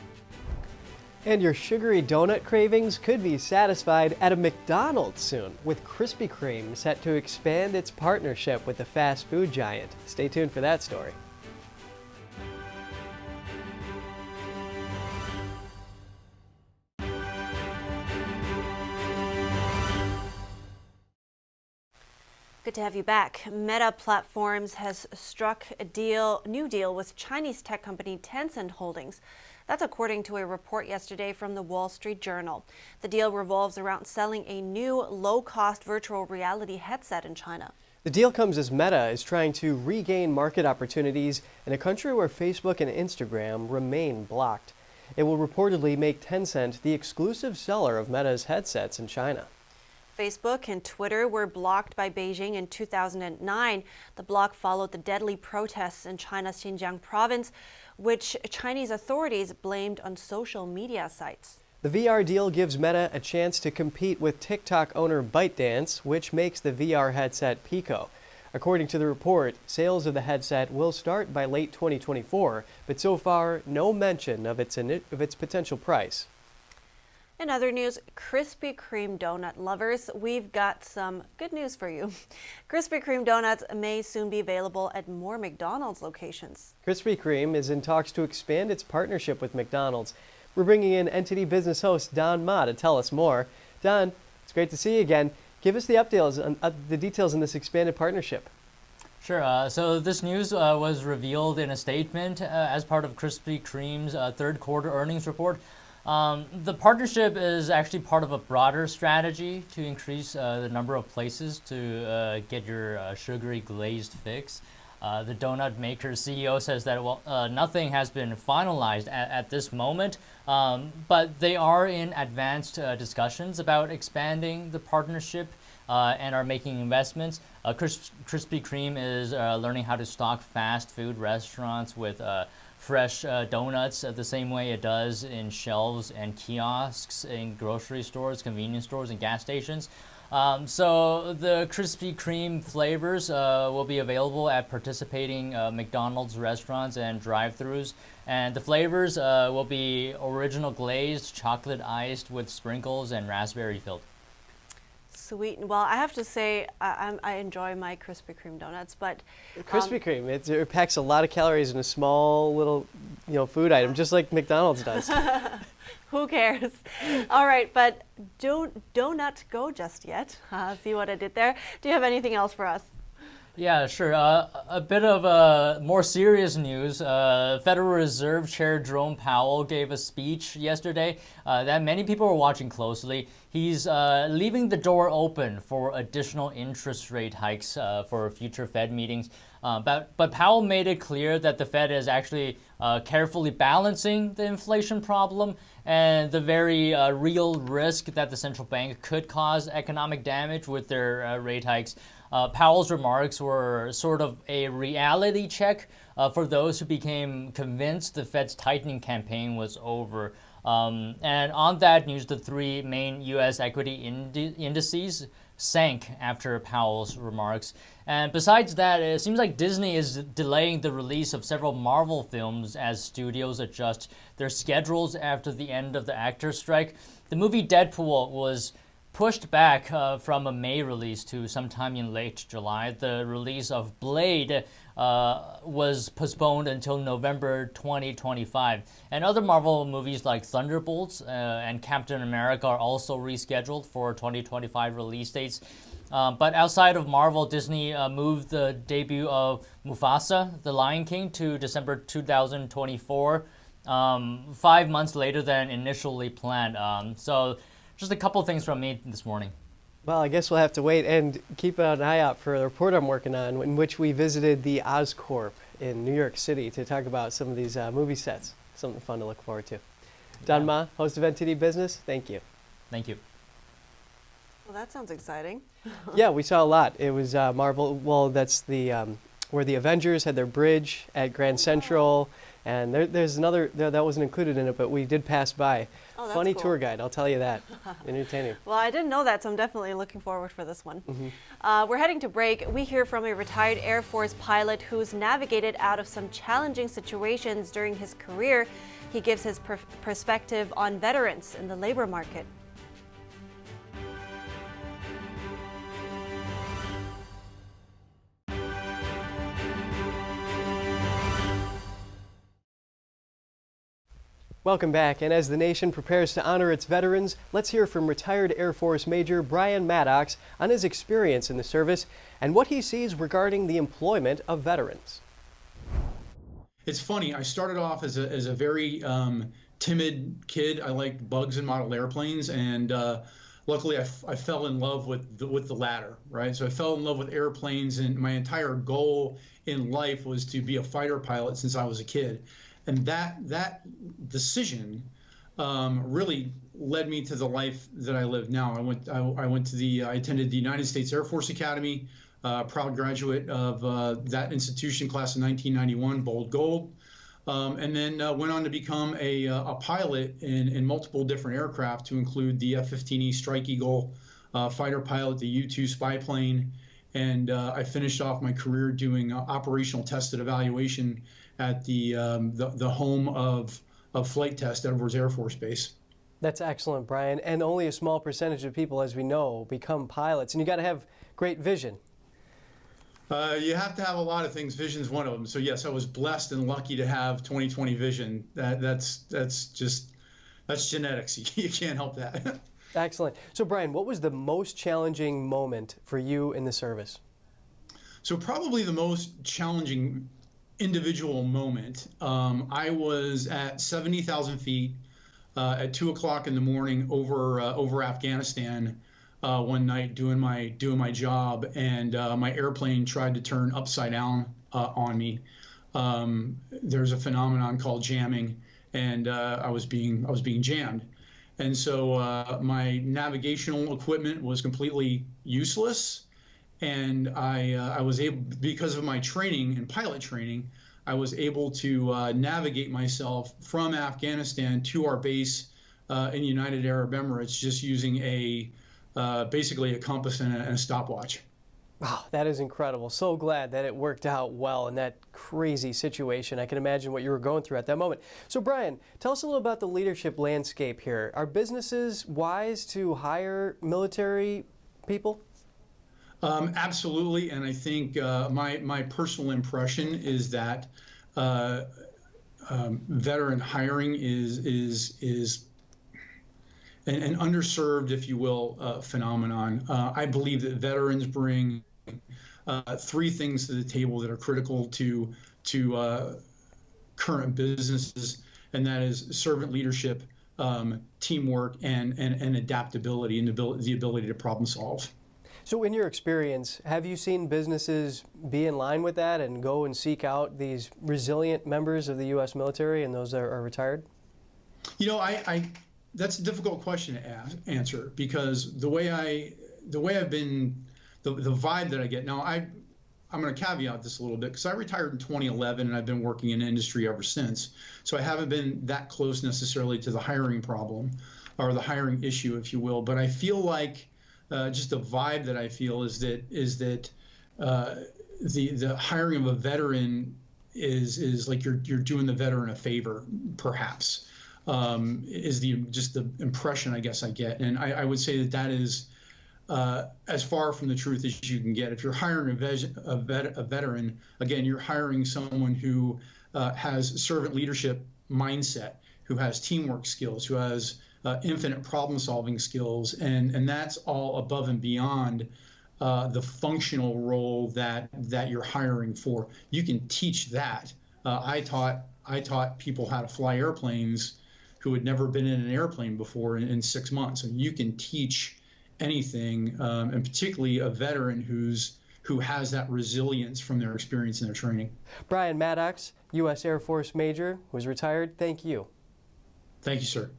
And your sugary donut cravings could be satisfied at a Mcdonald's soon, with Krispy Kreme set to expand its partnership with the fast food giant. Stay tuned for that story. Good to have you back. Meta Platforms has struck a new deal with Chinese tech company Tencent Holdings. That's according to a report yesterday from the Wall Street Journal. The deal revolves around selling a new low-cost virtual reality headset in China. The deal comes as Meta is trying to regain market opportunities in a country where Facebook and Instagram remain blocked. It will reportedly make Tencent the exclusive seller of Meta's headsets in China. Facebook and Twitter were blocked by Beijing in 2009. The block followed the deadly protests in China's Xinjiang province, which Chinese authorities blamed on social media sites. The VR deal gives Meta a chance to compete with TikTok owner ByteDance, which makes the VR headset Pico. According to the report, sales of the headset will start by late 2024, but so far, no mention of its potential price. In other news, Krispy Kreme donut lovers, we've got some good news for you. Krispy Kreme donuts may soon be available at more McDonald's locations. Krispy Kreme is in talks to expand its partnership with McDonald's. We're bringing in NTD business host Don Ma to tell us more. Don, it's great to see you again. Give us the the details on this expanded partnership. Sure. So this news was revealed in a statement as part of Krispy Kreme's third quarter earnings report. The partnership is actually part of a broader strategy to increase the number of places to get your sugary glazed fix. The donut maker CEO says that nothing has been finalized at this moment, but they are in advanced discussions about expanding the partnership and are making investments. Krispy Kreme is learning how to stock fast food restaurants with fresh donuts the same way it does in shelves and kiosks in grocery stores, convenience stores, and gas stations. So the Krispy Kreme flavors will be available at participating McDonald's restaurants and drive-thrus. And the flavors will be original glazed, chocolate iced with sprinkles, and raspberry filled. Sweet. Well, I have to say I enjoy my Krispy Kreme donuts, but Krispy Kreme, it packs a lot of calories in a small little, food item, just like McDonald's does. Who cares? All right, but do not go just yet. See what I did there? Do you have anything else for us? Yeah, sure. A bit of more serious news. Federal Reserve Chair Jerome Powell gave a speech yesterday that many people were watching closely. He's leaving the door open for additional interest rate hikes for future Fed meetings. But Powell made it clear that the Fed is actually carefully balancing the inflation problem and the very real risk that the central bank could cause economic damage with their rate hikes. Powell's remarks were sort of a reality check for those who became convinced the Fed's tightening campaign was over. And on that news, the three main U.S. equity indices sank after Powell's remarks. And besides that, it seems like Disney is delaying the release of several Marvel films as studios adjust their schedules after the end of the actors' strike. The movie Deadpool was pushed back from a May release to sometime in late July. The release of Blade was postponed until November 2025. And other Marvel movies like Thunderbolts and Captain America are also rescheduled for 2025 release dates. But outside of Marvel, Disney moved the debut of Mufasa, The Lion King, to December 2024, 5 months later than initially planned. So just a couple things from me this morning. Well, I guess we'll have to wait and keep an eye out for the report I'm working on, in which we visited the Oscorp in New York City to talk about some of these movie sets. Something fun to look forward to. Don Ma, host of NTD Business, thank you. Thank you. Well, that sounds exciting. Yeah, we saw a lot. It was Marvel. Well, that's the where the Avengers had their bridge at Grand Central, and there's another that wasn't included in it, but we did pass by. Oh, that's Funny cool. tour guide, I'll tell you that. Entertaining. Well, I didn't know that, so I'm definitely looking forward for this one. We're heading to break. We hear from a retired Air Force pilot who's navigated out of some challenging situations during his career. He gives his perspective on veterans in the labor market. Welcome back, and as the nation prepares to honor its veterans, let's hear from retired Air Force Major Brian Maddox on his experience in the service and what he sees regarding the employment of veterans. It's funny, I started off as a very timid kid. I liked bugs and model airplanes, and luckily I fell in love with the latter, right? So I fell in love with airplanes, and my entire goal in life was to be a fighter pilot since I was a kid. And that decision really led me to the life that I live now. I attended the United States Air Force Academy, proud graduate of that institution, class of 1991, Bold Gold. And then went on to become a pilot in multiple different aircraft, to include the F-15E Strike Eagle fighter pilot, the U-2 spy plane, and I finished off my career doing operational test and evaluation at the home of flight test, Edwards Air Force Base. That's excellent, Brian. And only a small percentage of people, as we know, become pilots. And you got to have great vision. You have to have a lot of things. Vision's one of them. So yes, I was blessed and lucky to have 20/20 vision. That's genetics. You can't help that. Excellent. So Brian, what was the most challenging moment for you in the service? So probably the most challenging individual moment. I was at 70,000 feet at 2 o'clock in the morning over Afghanistan. One night doing my job, and my airplane tried to turn upside down on me. There's a phenomenon called jamming, and I was being jammed, and so my navigational equipment was completely useless, and I was able, because of my training and pilot training, I was able to navigate myself from Afghanistan to our base in United Arab Emirates, just using basically a compass and a stopwatch. Wow, that is incredible. So glad that it worked out well in that crazy situation. I can imagine what you were going through at that moment. So Brian, tell us a little about the leadership landscape here. Are businesses wise to hire military people? Absolutely, and I think my personal impression is that veteran hiring is an underserved, if you will, phenomenon. I believe that veterans bring three things to the table that are critical to current businesses, and that is servant leadership, teamwork, and adaptability, and the ability to problem solve. So in your experience, have you seen businesses be in line with that and go and seek out these resilient members of the U.S. military and those that are retired? You know, that's a difficult question to answer, because the way I've been, the vibe that I get now, I'm going to caveat this a little bit, because I retired in 2011 and I've been working in industry ever since. So I haven't been that close necessarily to the hiring problem or the hiring issue, if you will. But I feel like just the vibe that I feel is that the hiring of a veteran is like you're doing the veteran a favor, perhaps. Is just the impression I guess I get, and I would say that is as far from the truth as you can get. If you're hiring a veteran, again, you're hiring someone who has servant leadership mindset, who has teamwork skills, who has infinite problem-solving skills, and that's all above and beyond the functional role that you're hiring for. You can teach that. I taught people how to fly airplanes who had never been in an airplane before in 6 months. And you can teach anything, and particularly a veteran who has that resilience from their experience and their training. Brian Maddox, U.S. Air Force Major, who is retired, thank you. Thank you, sir.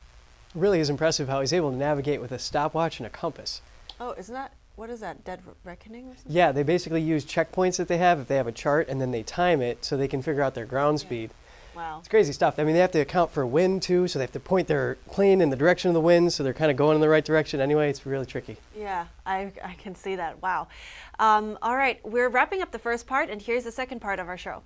It really is impressive how he's able to navigate with a stopwatch and a compass. Oh, isn't that, what is that, Dead Reckoning or something? Yeah, they basically use checkpoints that they have if they have a chart, and then they time it so they can figure out their ground speed. Wow. It's crazy stuff. I mean, they have to account for wind too, so they have to point their plane in the direction of the wind, so they're kind of going in the right direction anyway. It's really tricky. Yeah, I can see that. Wow. All right, we're wrapping up the first part, and here's the second part of our show.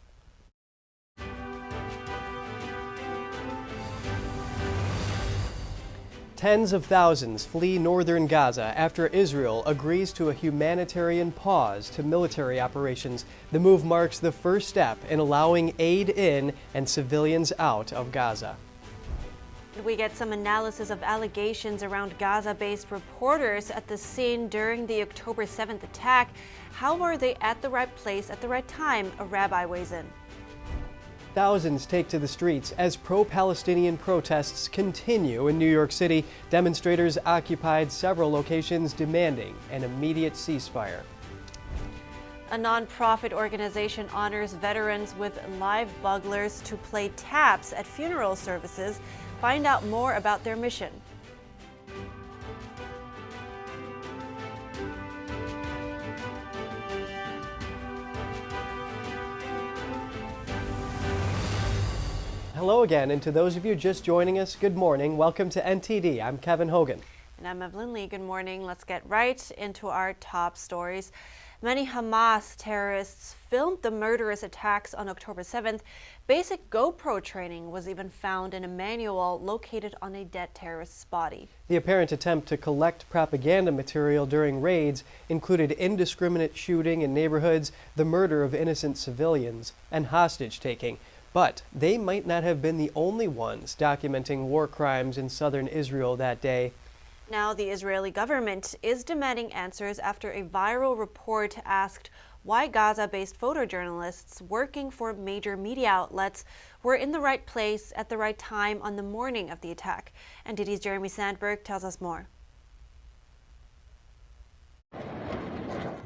Tens of thousands flee northern Gaza after Israel agrees to a humanitarian pause to military operations. The move marks the first step in allowing aid in and civilians out of Gaza. We get some analysis of allegations around Gaza-based reporters at the scene during the October 7th attack. How are they at the right place at the right time? A rabbi weighs in. Thousands take to the streets as pro-Palestinian protests continue in New York City. Demonstrators occupied several locations demanding an immediate ceasefire. A nonprofit organization honors veterans with live buglers to play taps at funeral services. Find out more about their mission. Hello again, and to those of you just joining us, good morning. Welcome to NTD. I'm Kevin Hogan. And I'm Evelyn Lee. Good morning. Let's get right into our top stories. Many Hamas terrorists filmed the murderous attacks on October 7th. Basic GoPro training was even found in a manual located on a dead terrorist's body. The apparent attempt to collect propaganda material during raids included indiscriminate shooting in neighborhoods, the murder of innocent civilians, and hostage-taking. But they might not have been the only ones documenting war crimes in southern Israel that day. Now, the Israeli government is demanding answers after a viral report asked why Gaza-based photojournalists working for major media outlets were in the right place at the right time on the morning of the attack. NTD's Jeremy Sandberg tells us more.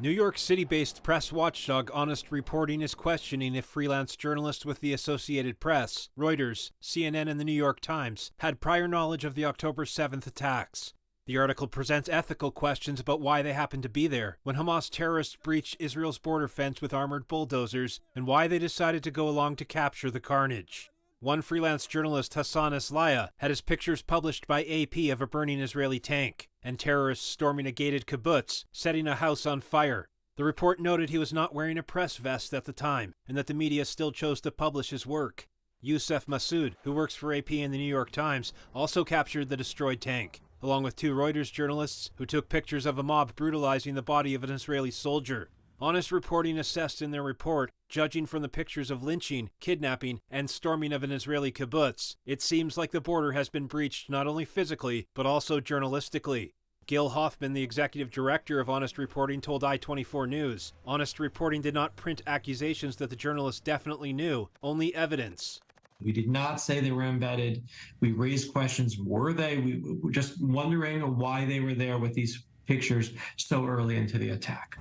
New York City-based press watchdog Honest Reporting is questioning if freelance journalists with the Associated Press, Reuters, CNN, and the New York Times had prior knowledge of the October 7th attacks. The article presents ethical questions about why they happened to be there when Hamas terrorists breached Israel's border fence with armored bulldozers and why they decided to go along to capture the carnage. One freelance journalist, Hassan Aslaya, had his pictures published by AP of a burning Israeli tank and terrorists storming a gated kibbutz, setting a house on fire. The report noted he was not wearing a press vest at the time and that the media still chose to publish his work. Youssef Massoud, who works for AP and the New York Times, also captured the destroyed tank, along with two Reuters journalists who took pictures of a mob brutalizing the body of an Israeli soldier. Honest Reporting assessed in their report, judging from the pictures of lynching, kidnapping, and storming of an Israeli kibbutz, it seems like the border has been breached not only physically, but also journalistically. Gil Hoffman, the executive director of Honest Reporting, told I-24 News, Honest Reporting did not print accusations that the journalists definitely knew, only evidence. We did not say they were embedded. We raised questions, were they? We were just wondering why they were there with these pictures so early into the attack.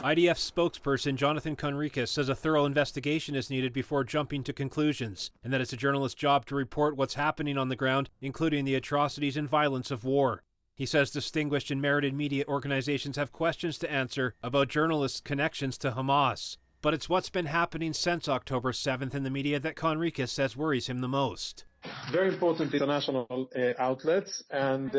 IDF spokesperson Jonathan Conricus says a thorough investigation is needed before jumping to conclusions, and that it's a journalist's job to report what's happening on the ground, including the atrocities and violence of war. He says distinguished and merited media organizations have questions to answer about journalists' connections to Hamas. But it's what's been happening since October 7th in the media that Conricus says worries him the most. Very important international outlets, and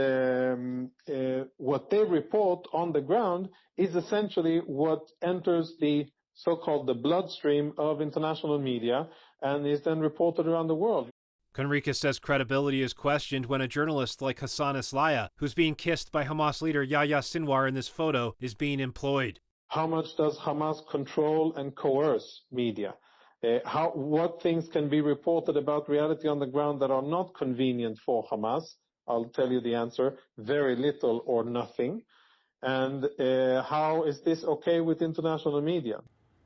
what they report on the ground is essentially what enters the so-called the bloodstream of international media and is then reported around the world. Conricus says credibility is questioned when a journalist like Hassan Aslaya, who's being kissed by Hamas leader Yahya Sinwar in this photo, is being employed. How much does Hamas control and coerce media? What things can be reported about reality on the ground that are not convenient for Hamas? I'll tell you the answer, very little or nothing. And how is this okay with international media?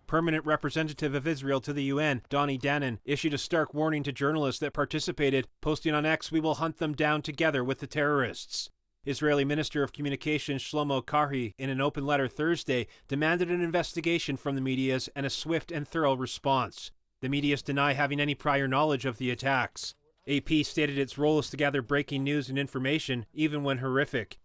Permanent representative of Israel to the UN, Donnie Danon, issued a stark warning to journalists that participated, posting on X, "We will hunt them down together with the terrorists." Israeli Minister of Communications Shlomo Karhi, in an open letter Thursday, demanded an investigation from the medias and a swift and thorough response. The medias deny having any prior knowledge of the attacks. AP stated its role is to gather breaking news and information, even when horrific.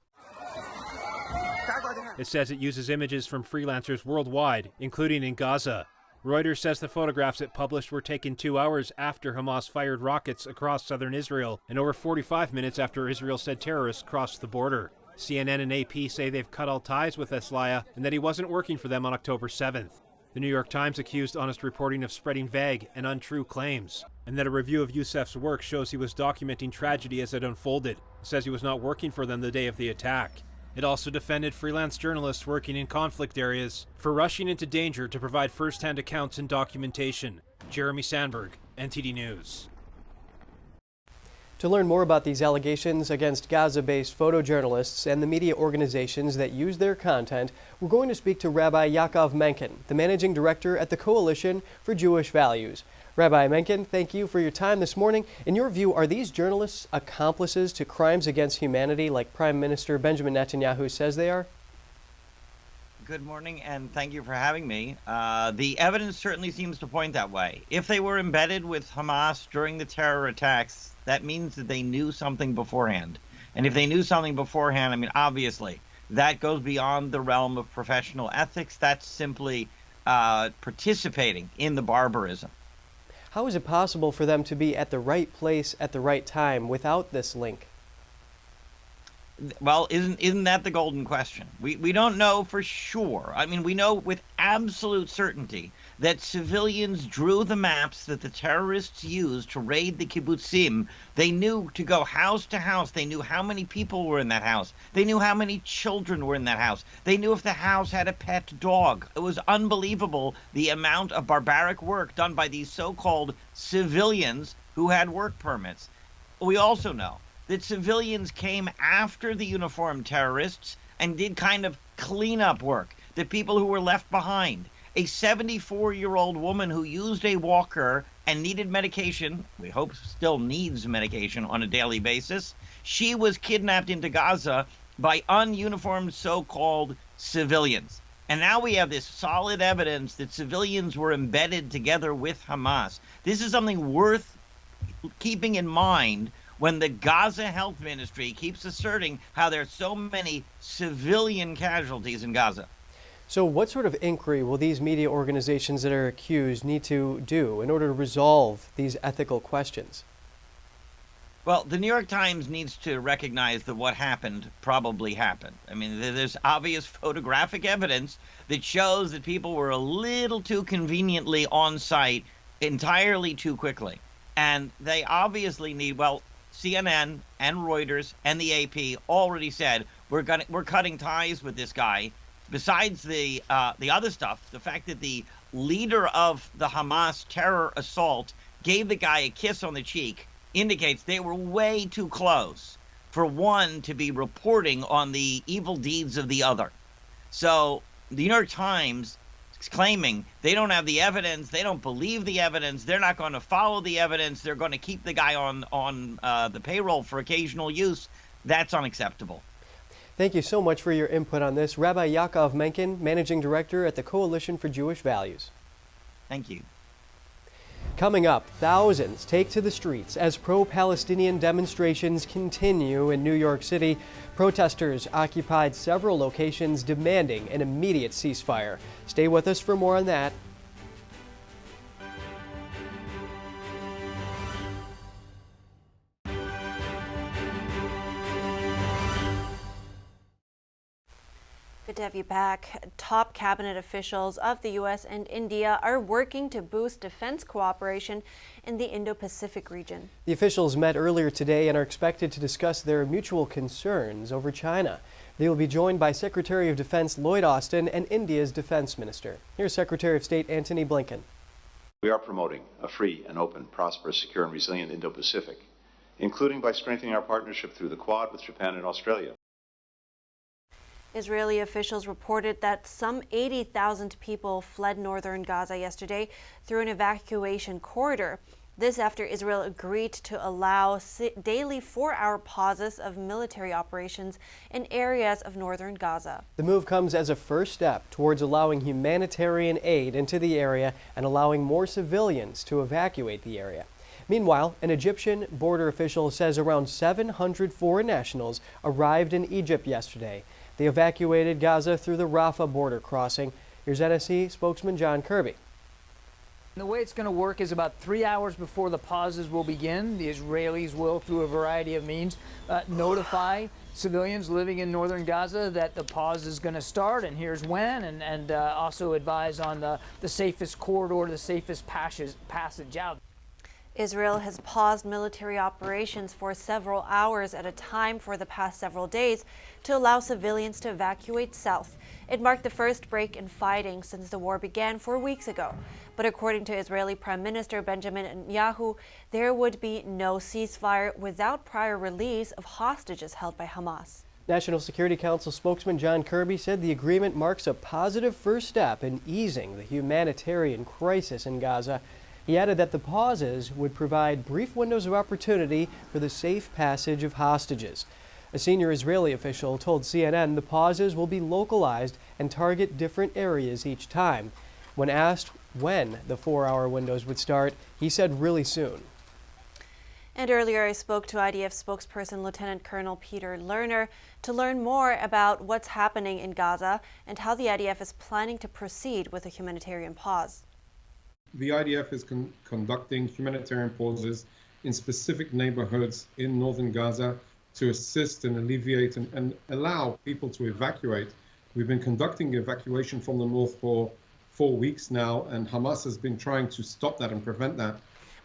It says it uses images from freelancers worldwide, including in Gaza. Reuters says the photographs it published were taken 2 hours after Hamas fired rockets across southern Israel and over 45 minutes after Israel said terrorists crossed the border. CNN and AP say they've cut all ties with Aslaya and that he wasn't working for them on October 7th. The New York Times accused Honest Reporting of spreading vague and untrue claims, and that a review of Youssef's work shows he was documenting tragedy as it unfolded. It says he was not working for them the day of the attack. It also defended freelance journalists working in conflict areas for rushing into danger to provide first-hand accounts and documentation. Jeremy Sandberg, NTD News. To learn more about these allegations against Gaza-based photojournalists and the media organizations that use their content, we're going to speak to Rabbi Yaakov Menken, the managing director at the Coalition for Jewish Values. Rabbi Menken, thank you for your time this morning. In your view, are these journalists accomplices to crimes against humanity like Prime Minister Benjamin Netanyahu says they are? Good morning, and thank you for having me. The evidence certainly seems to point that way. If they were embedded with Hamas during the terror attacks, that means that they knew something beforehand. And if they knew something beforehand, I mean, obviously, that goes beyond the realm of professional ethics. That's simply participating in the barbarism. How is it possible for them to be at the right place at the right time without this link? Well, isn't that the golden question? We don't know for sure. I mean, we know with absolute certainty that civilians drew the maps that the terrorists used to raid the kibbutzim. They knew to go house to house. They knew how many people were in that house. They knew how many children were in that house. They knew if the house had a pet dog. It was unbelievable the amount of barbaric work done by these so-called civilians who had work permits. We also know that civilians came after the uniformed terrorists and did kind of cleanup work, the people who were left behind. A 74-year-old woman who used a walker and needed medication, we hope still needs medication on a daily basis, she was kidnapped into Gaza by ununiformed so-called civilians. And now we have this solid evidence that civilians were embedded together with Hamas. This is something worth keeping in mind when the Gaza Health Ministry keeps asserting how there are so many civilian casualties in Gaza. So what sort of inquiry will these media organizations that are accused need to do in order to resolve these ethical questions? Well, the New York Times needs to recognize that what happened probably happened. I mean, there's obvious photographic evidence that shows that people were a little too conveniently on site entirely too quickly. And they obviously need, well, CNN and Reuters and the AP already said we're cutting ties with this guy. Besides the other stuff, the fact that the leader of the Hamas terror assault gave the guy a kiss on the cheek indicates they were way too close for one to be reporting on the evil deeds of the other. So the New York Times is claiming they don't have the evidence, they don't believe the evidence, they're not going to follow the evidence, they're going to keep the guy on the payroll for occasional use. That's unacceptable. Thank you so much for your input on this. Rabbi Yaakov Menken, Managing Director at the Coalition for Jewish Values. Thank you. Coming up, thousands take to the streets as pro-Palestinian demonstrations continue in New York City. Protesters occupied several locations demanding an immediate ceasefire. Stay with us for more on that. Good to have you back. Top cabinet officials of the U.S. and India are working to boost defense cooperation in the Indo-Pacific region. The officials met earlier today and are expected to discuss their mutual concerns over China. They will be joined by Secretary of Defense Lloyd Austin and India's Defense Minister. Here's Secretary of State Antony Blinken. We are promoting a free and open, prosperous, secure, and resilient Indo-Pacific, including by strengthening our partnership through the Quad with Japan and Australia. Israeli officials reported that some 80,000 people fled northern Gaza yesterday through an evacuation corridor. This after Israel agreed to allow daily 4-hour pauses of military operations in areas of northern Gaza. The move comes as a first step towards allowing humanitarian aid into the area and allowing more civilians to evacuate the area. Meanwhile, an Egyptian border official says around 700 foreign nationals arrived in Egypt yesterday. They evacuated Gaza through the Rafah border crossing. Here's NSC spokesman John Kirby. The way it's going to work is about 3 hours before the pauses will begin. The Israelis will, through a variety of means, notify civilians living in northern Gaza that the pause is going to start, and here's when, and also advise on the safest corridor, the safest passage out. Israel has paused military operations for several hours at a time for the past several days to allow civilians to evacuate south. It marked the first break in fighting since the war began 4 weeks ago. But according to Israeli Prime Minister Benjamin Netanyahu, there would be no ceasefire without prior release of hostages held by Hamas. National Security Council spokesman John Kirby said the agreement marks a positive first step in easing the humanitarian crisis in Gaza. He added that the pauses would provide brief windows of opportunity for the safe passage of hostages. A senior Israeli official told CNN the pauses will be localized and target different areas each time. When asked when the 4-hour windows would start, he said really soon. And earlier I spoke to IDF spokesperson Lieutenant Colonel Peter Lerner to learn more about what's happening in Gaza and how the IDF is planning to proceed with a humanitarian pause. The IDF is conducting humanitarian pauses in specific neighborhoods in northern Gaza to assist and alleviate and allow people to evacuate. We've been conducting evacuation from the north for 4 weeks now, and Hamas has been trying to stop that and prevent that.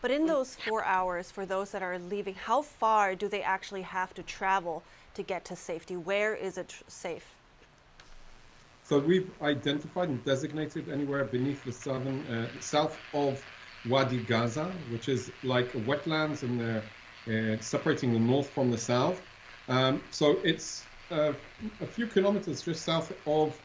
But in those 4 hours, for those that are leaving, how far do they actually have to travel to get to safety? Where is it safe? So we've identified and designated anywhere beneath the south of Wadi Gaza, which is like wetlands, and they're separating the north from the south. So it's a few kilometers just south of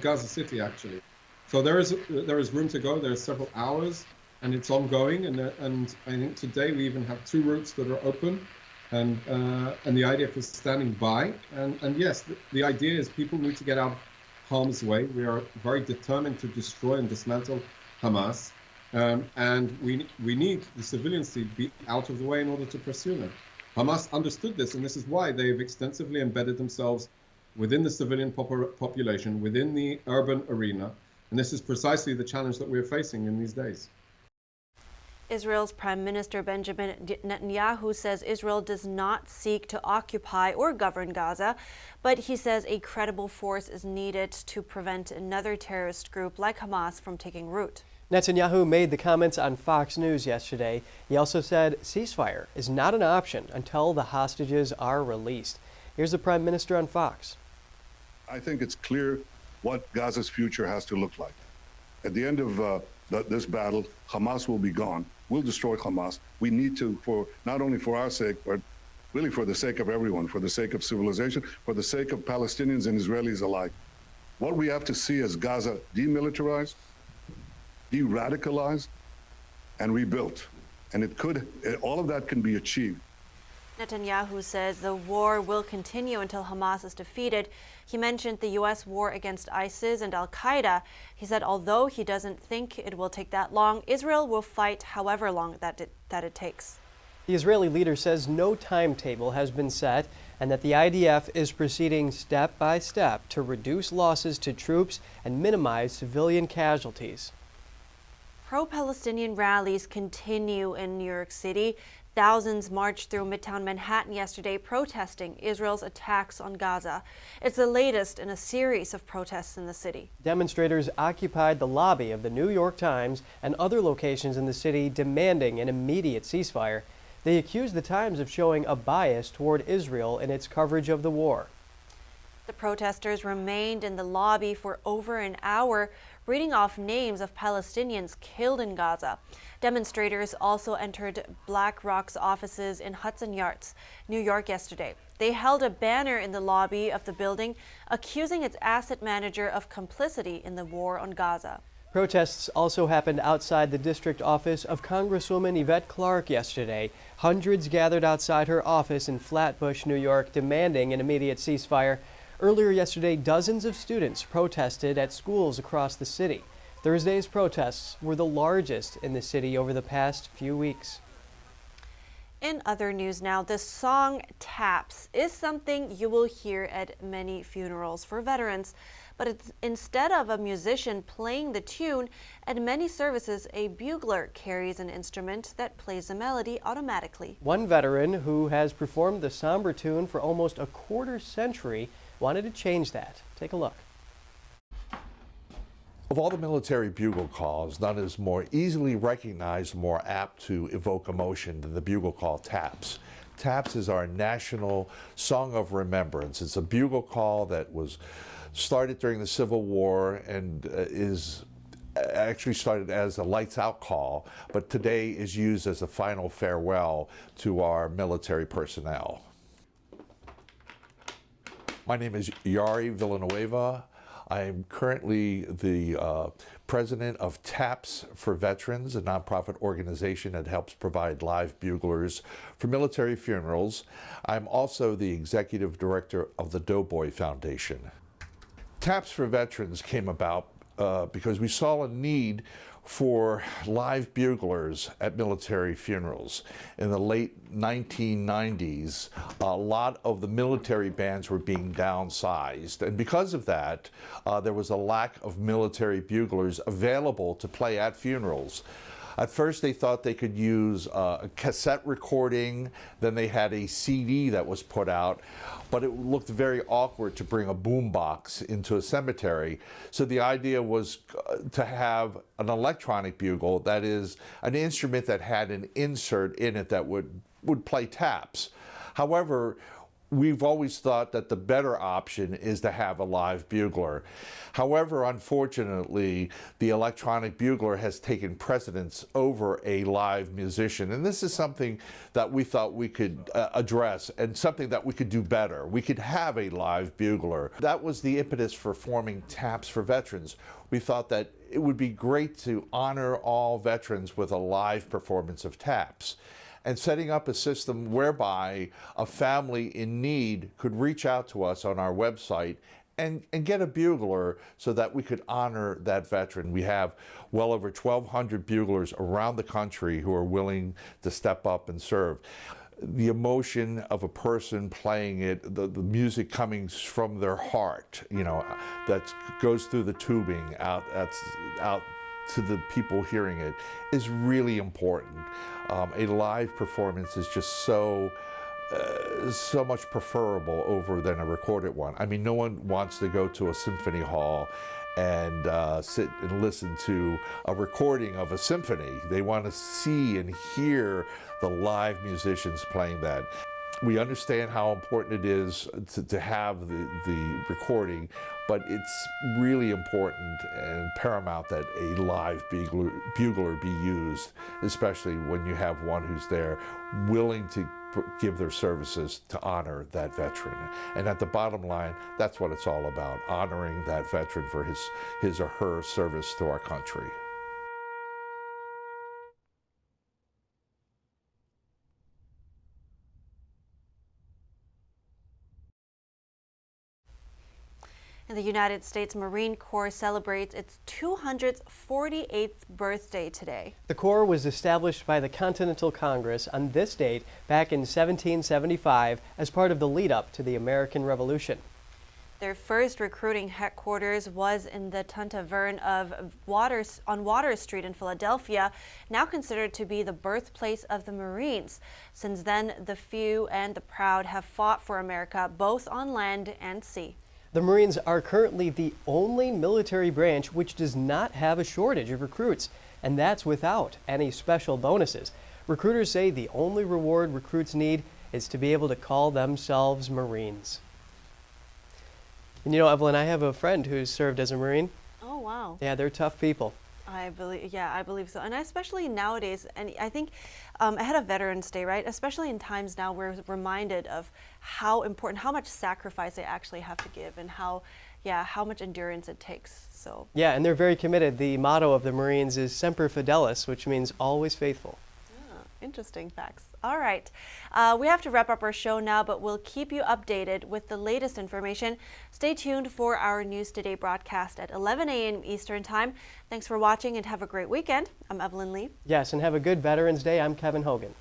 Gaza City, actually. So there is room to go. There are several hours, and it's ongoing. And I think today we even have 2 routes that are open, and the IDF is standing by. And yes, the idea is people need to get out of harm's way. We are very determined to destroy and dismantle Hamas, and we need the civilians to be out of the way in order to pursue them. Hamas understood this, and this is why they've extensively embedded themselves within the civilian population, within the urban arena, and this is precisely the challenge that we're facing in these days. Israel's Prime Minister Benjamin Netanyahu says Israel does not seek to occupy or govern Gaza, but he says a credible force is needed to prevent another terrorist group like Hamas from taking root. Netanyahu made the comments on Fox News yesterday. He also said ceasefire is not an option until the hostages are released. Here's the Prime Minister on Fox. I think it's clear what Gaza's future has to look like. At the end of this battle, Hamas will be gone. We'll destroy Hamas. We need to, for not only for our sake, but really for the sake of everyone, for the sake of civilization, for the sake of Palestinians and Israelis alike. What we have to see is Gaza demilitarized, de-radicalized, and rebuilt. And all of that can be achieved. Netanyahu says the war will continue until Hamas is defeated. He mentioned the U.S. war against ISIS and al-Qaeda. He said although he doesn't think it will take that long, Israel will fight however long that it takes. The Israeli leader says no timetable has been set and that the IDF is proceeding step by step to reduce losses to troops and minimize civilian casualties. Pro-Palestinian rallies continue in New York City. Thousands marched through Midtown Manhattan yesterday protesting Israel's attacks on Gaza. It's the latest in a series of protests in the city. Demonstrators occupied the lobby of the New York Times and other locations in the city demanding an immediate ceasefire. They accused the Times of showing a bias toward Israel in its coverage of the war. The protesters remained in the lobby for over an hour, reading off names of Palestinians killed in Gaza. Demonstrators also entered BlackRock's offices in Hudson Yards, New York yesterday. They held a banner in the lobby of the building accusing its asset manager of complicity in the war on Gaza. Protests also happened outside the district office of Congresswoman Yvette Clarke yesterday. Hundreds gathered outside her office in Flatbush, New York, demanding an immediate ceasefire. Earlier yesterday, dozens of students protested at schools across the city. Thursday's protests were the largest in the city over the past few weeks. In other news now, the song Taps is something you will hear at many funerals for veterans. But instead of a musician playing the tune, at many services, a bugler carries an instrument that plays the melody automatically. One veteran who has performed the somber tune for almost a quarter century wanted to change that. Take a look. Of all the military bugle calls, none is more easily recognized, more apt to evoke emotion than the bugle call TAPS. TAPS is our national song of remembrance. It's a bugle call that was started during the Civil War and is actually started as a lights out call, but today is used as a final farewell to our military personnel. My name is Yari Villanueva. I am currently the president of TAPS for Veterans, a nonprofit organization that helps provide live buglers for military funerals. I'm also the executive director of the Doughboy Foundation. TAPS for Veterans came about because we saw a need for live buglers at military funerals. In the late 1990s, a lot of the military bands were being downsized, and because of that, there was a lack of military buglers available to play at funerals. At first they thought they could use a cassette recording, then they had a CD that was put out, but it looked very awkward to bring a boombox into a cemetery. So the idea was to have an electronic bugle, that is an instrument that had an insert in it that would play taps. However, we've always thought that the better option is to have a live bugler. However, unfortunately, the electronic bugler has taken precedence over a live musician. And this is something that we thought we could address and something that we could do better. We could have a live bugler. That was the impetus for forming TAPS for Veterans. We thought that it would be great to honor all veterans with a live performance of TAPS, and setting up a system whereby a family in need could reach out to us on our website and get a bugler so that we could honor that veteran. We have well over 1,200 buglers around the country who are willing to step up and serve. The emotion of a person playing it, the music coming from their heart, you know, that goes through the tubing out to the people hearing it, is really important. A live performance is just so much preferable over than a recorded one. I mean, no one wants to go to a symphony hall and sit and listen to a recording of a symphony. They want to see and hear the live musicians playing that. We understand how important it is to have the recording, but it's really important and paramount that a live bugler be used, especially when you have one who's there willing to give their services to honor that veteran. And at the bottom line, that's what it's all about, honoring that veteran for his or her service to our country. And the United States Marine Corps celebrates its 248th birthday today. The Corps was established by the Continental Congress on this date back in 1775 as part of the lead-up to the American Revolution. Their first recruiting headquarters was in the Tavern on Water Street in Philadelphia, now considered to be the birthplace of the Marines. Since then, the few and the proud have fought for America both on land and sea. The Marines are currently the only military branch which does not have a shortage of recruits, and that's without any special bonuses. Recruiters say the only reward recruits need is to be able to call themselves Marines. And you know, Evelyn, I have a friend who's served as a Marine. Oh, wow. Yeah, they're tough people. I believe so. And especially nowadays, and I think ahead of Veterans Day, right? Especially in times now, we're reminded of how important, how much sacrifice they actually have to give, and how much endurance it takes. So yeah, and they're very committed. The motto of the Marines is Semper Fidelis, which means always faithful. Interesting facts. All right. We have to wrap up our show now, but we'll keep you updated with the latest information. Stay tuned for our News Today broadcast at 11 a.m. Eastern Time. Thanks for watching and have a great weekend. I'm Evelyn Lee. Yes, and have a good Veterans Day. I'm Kevin Hogan.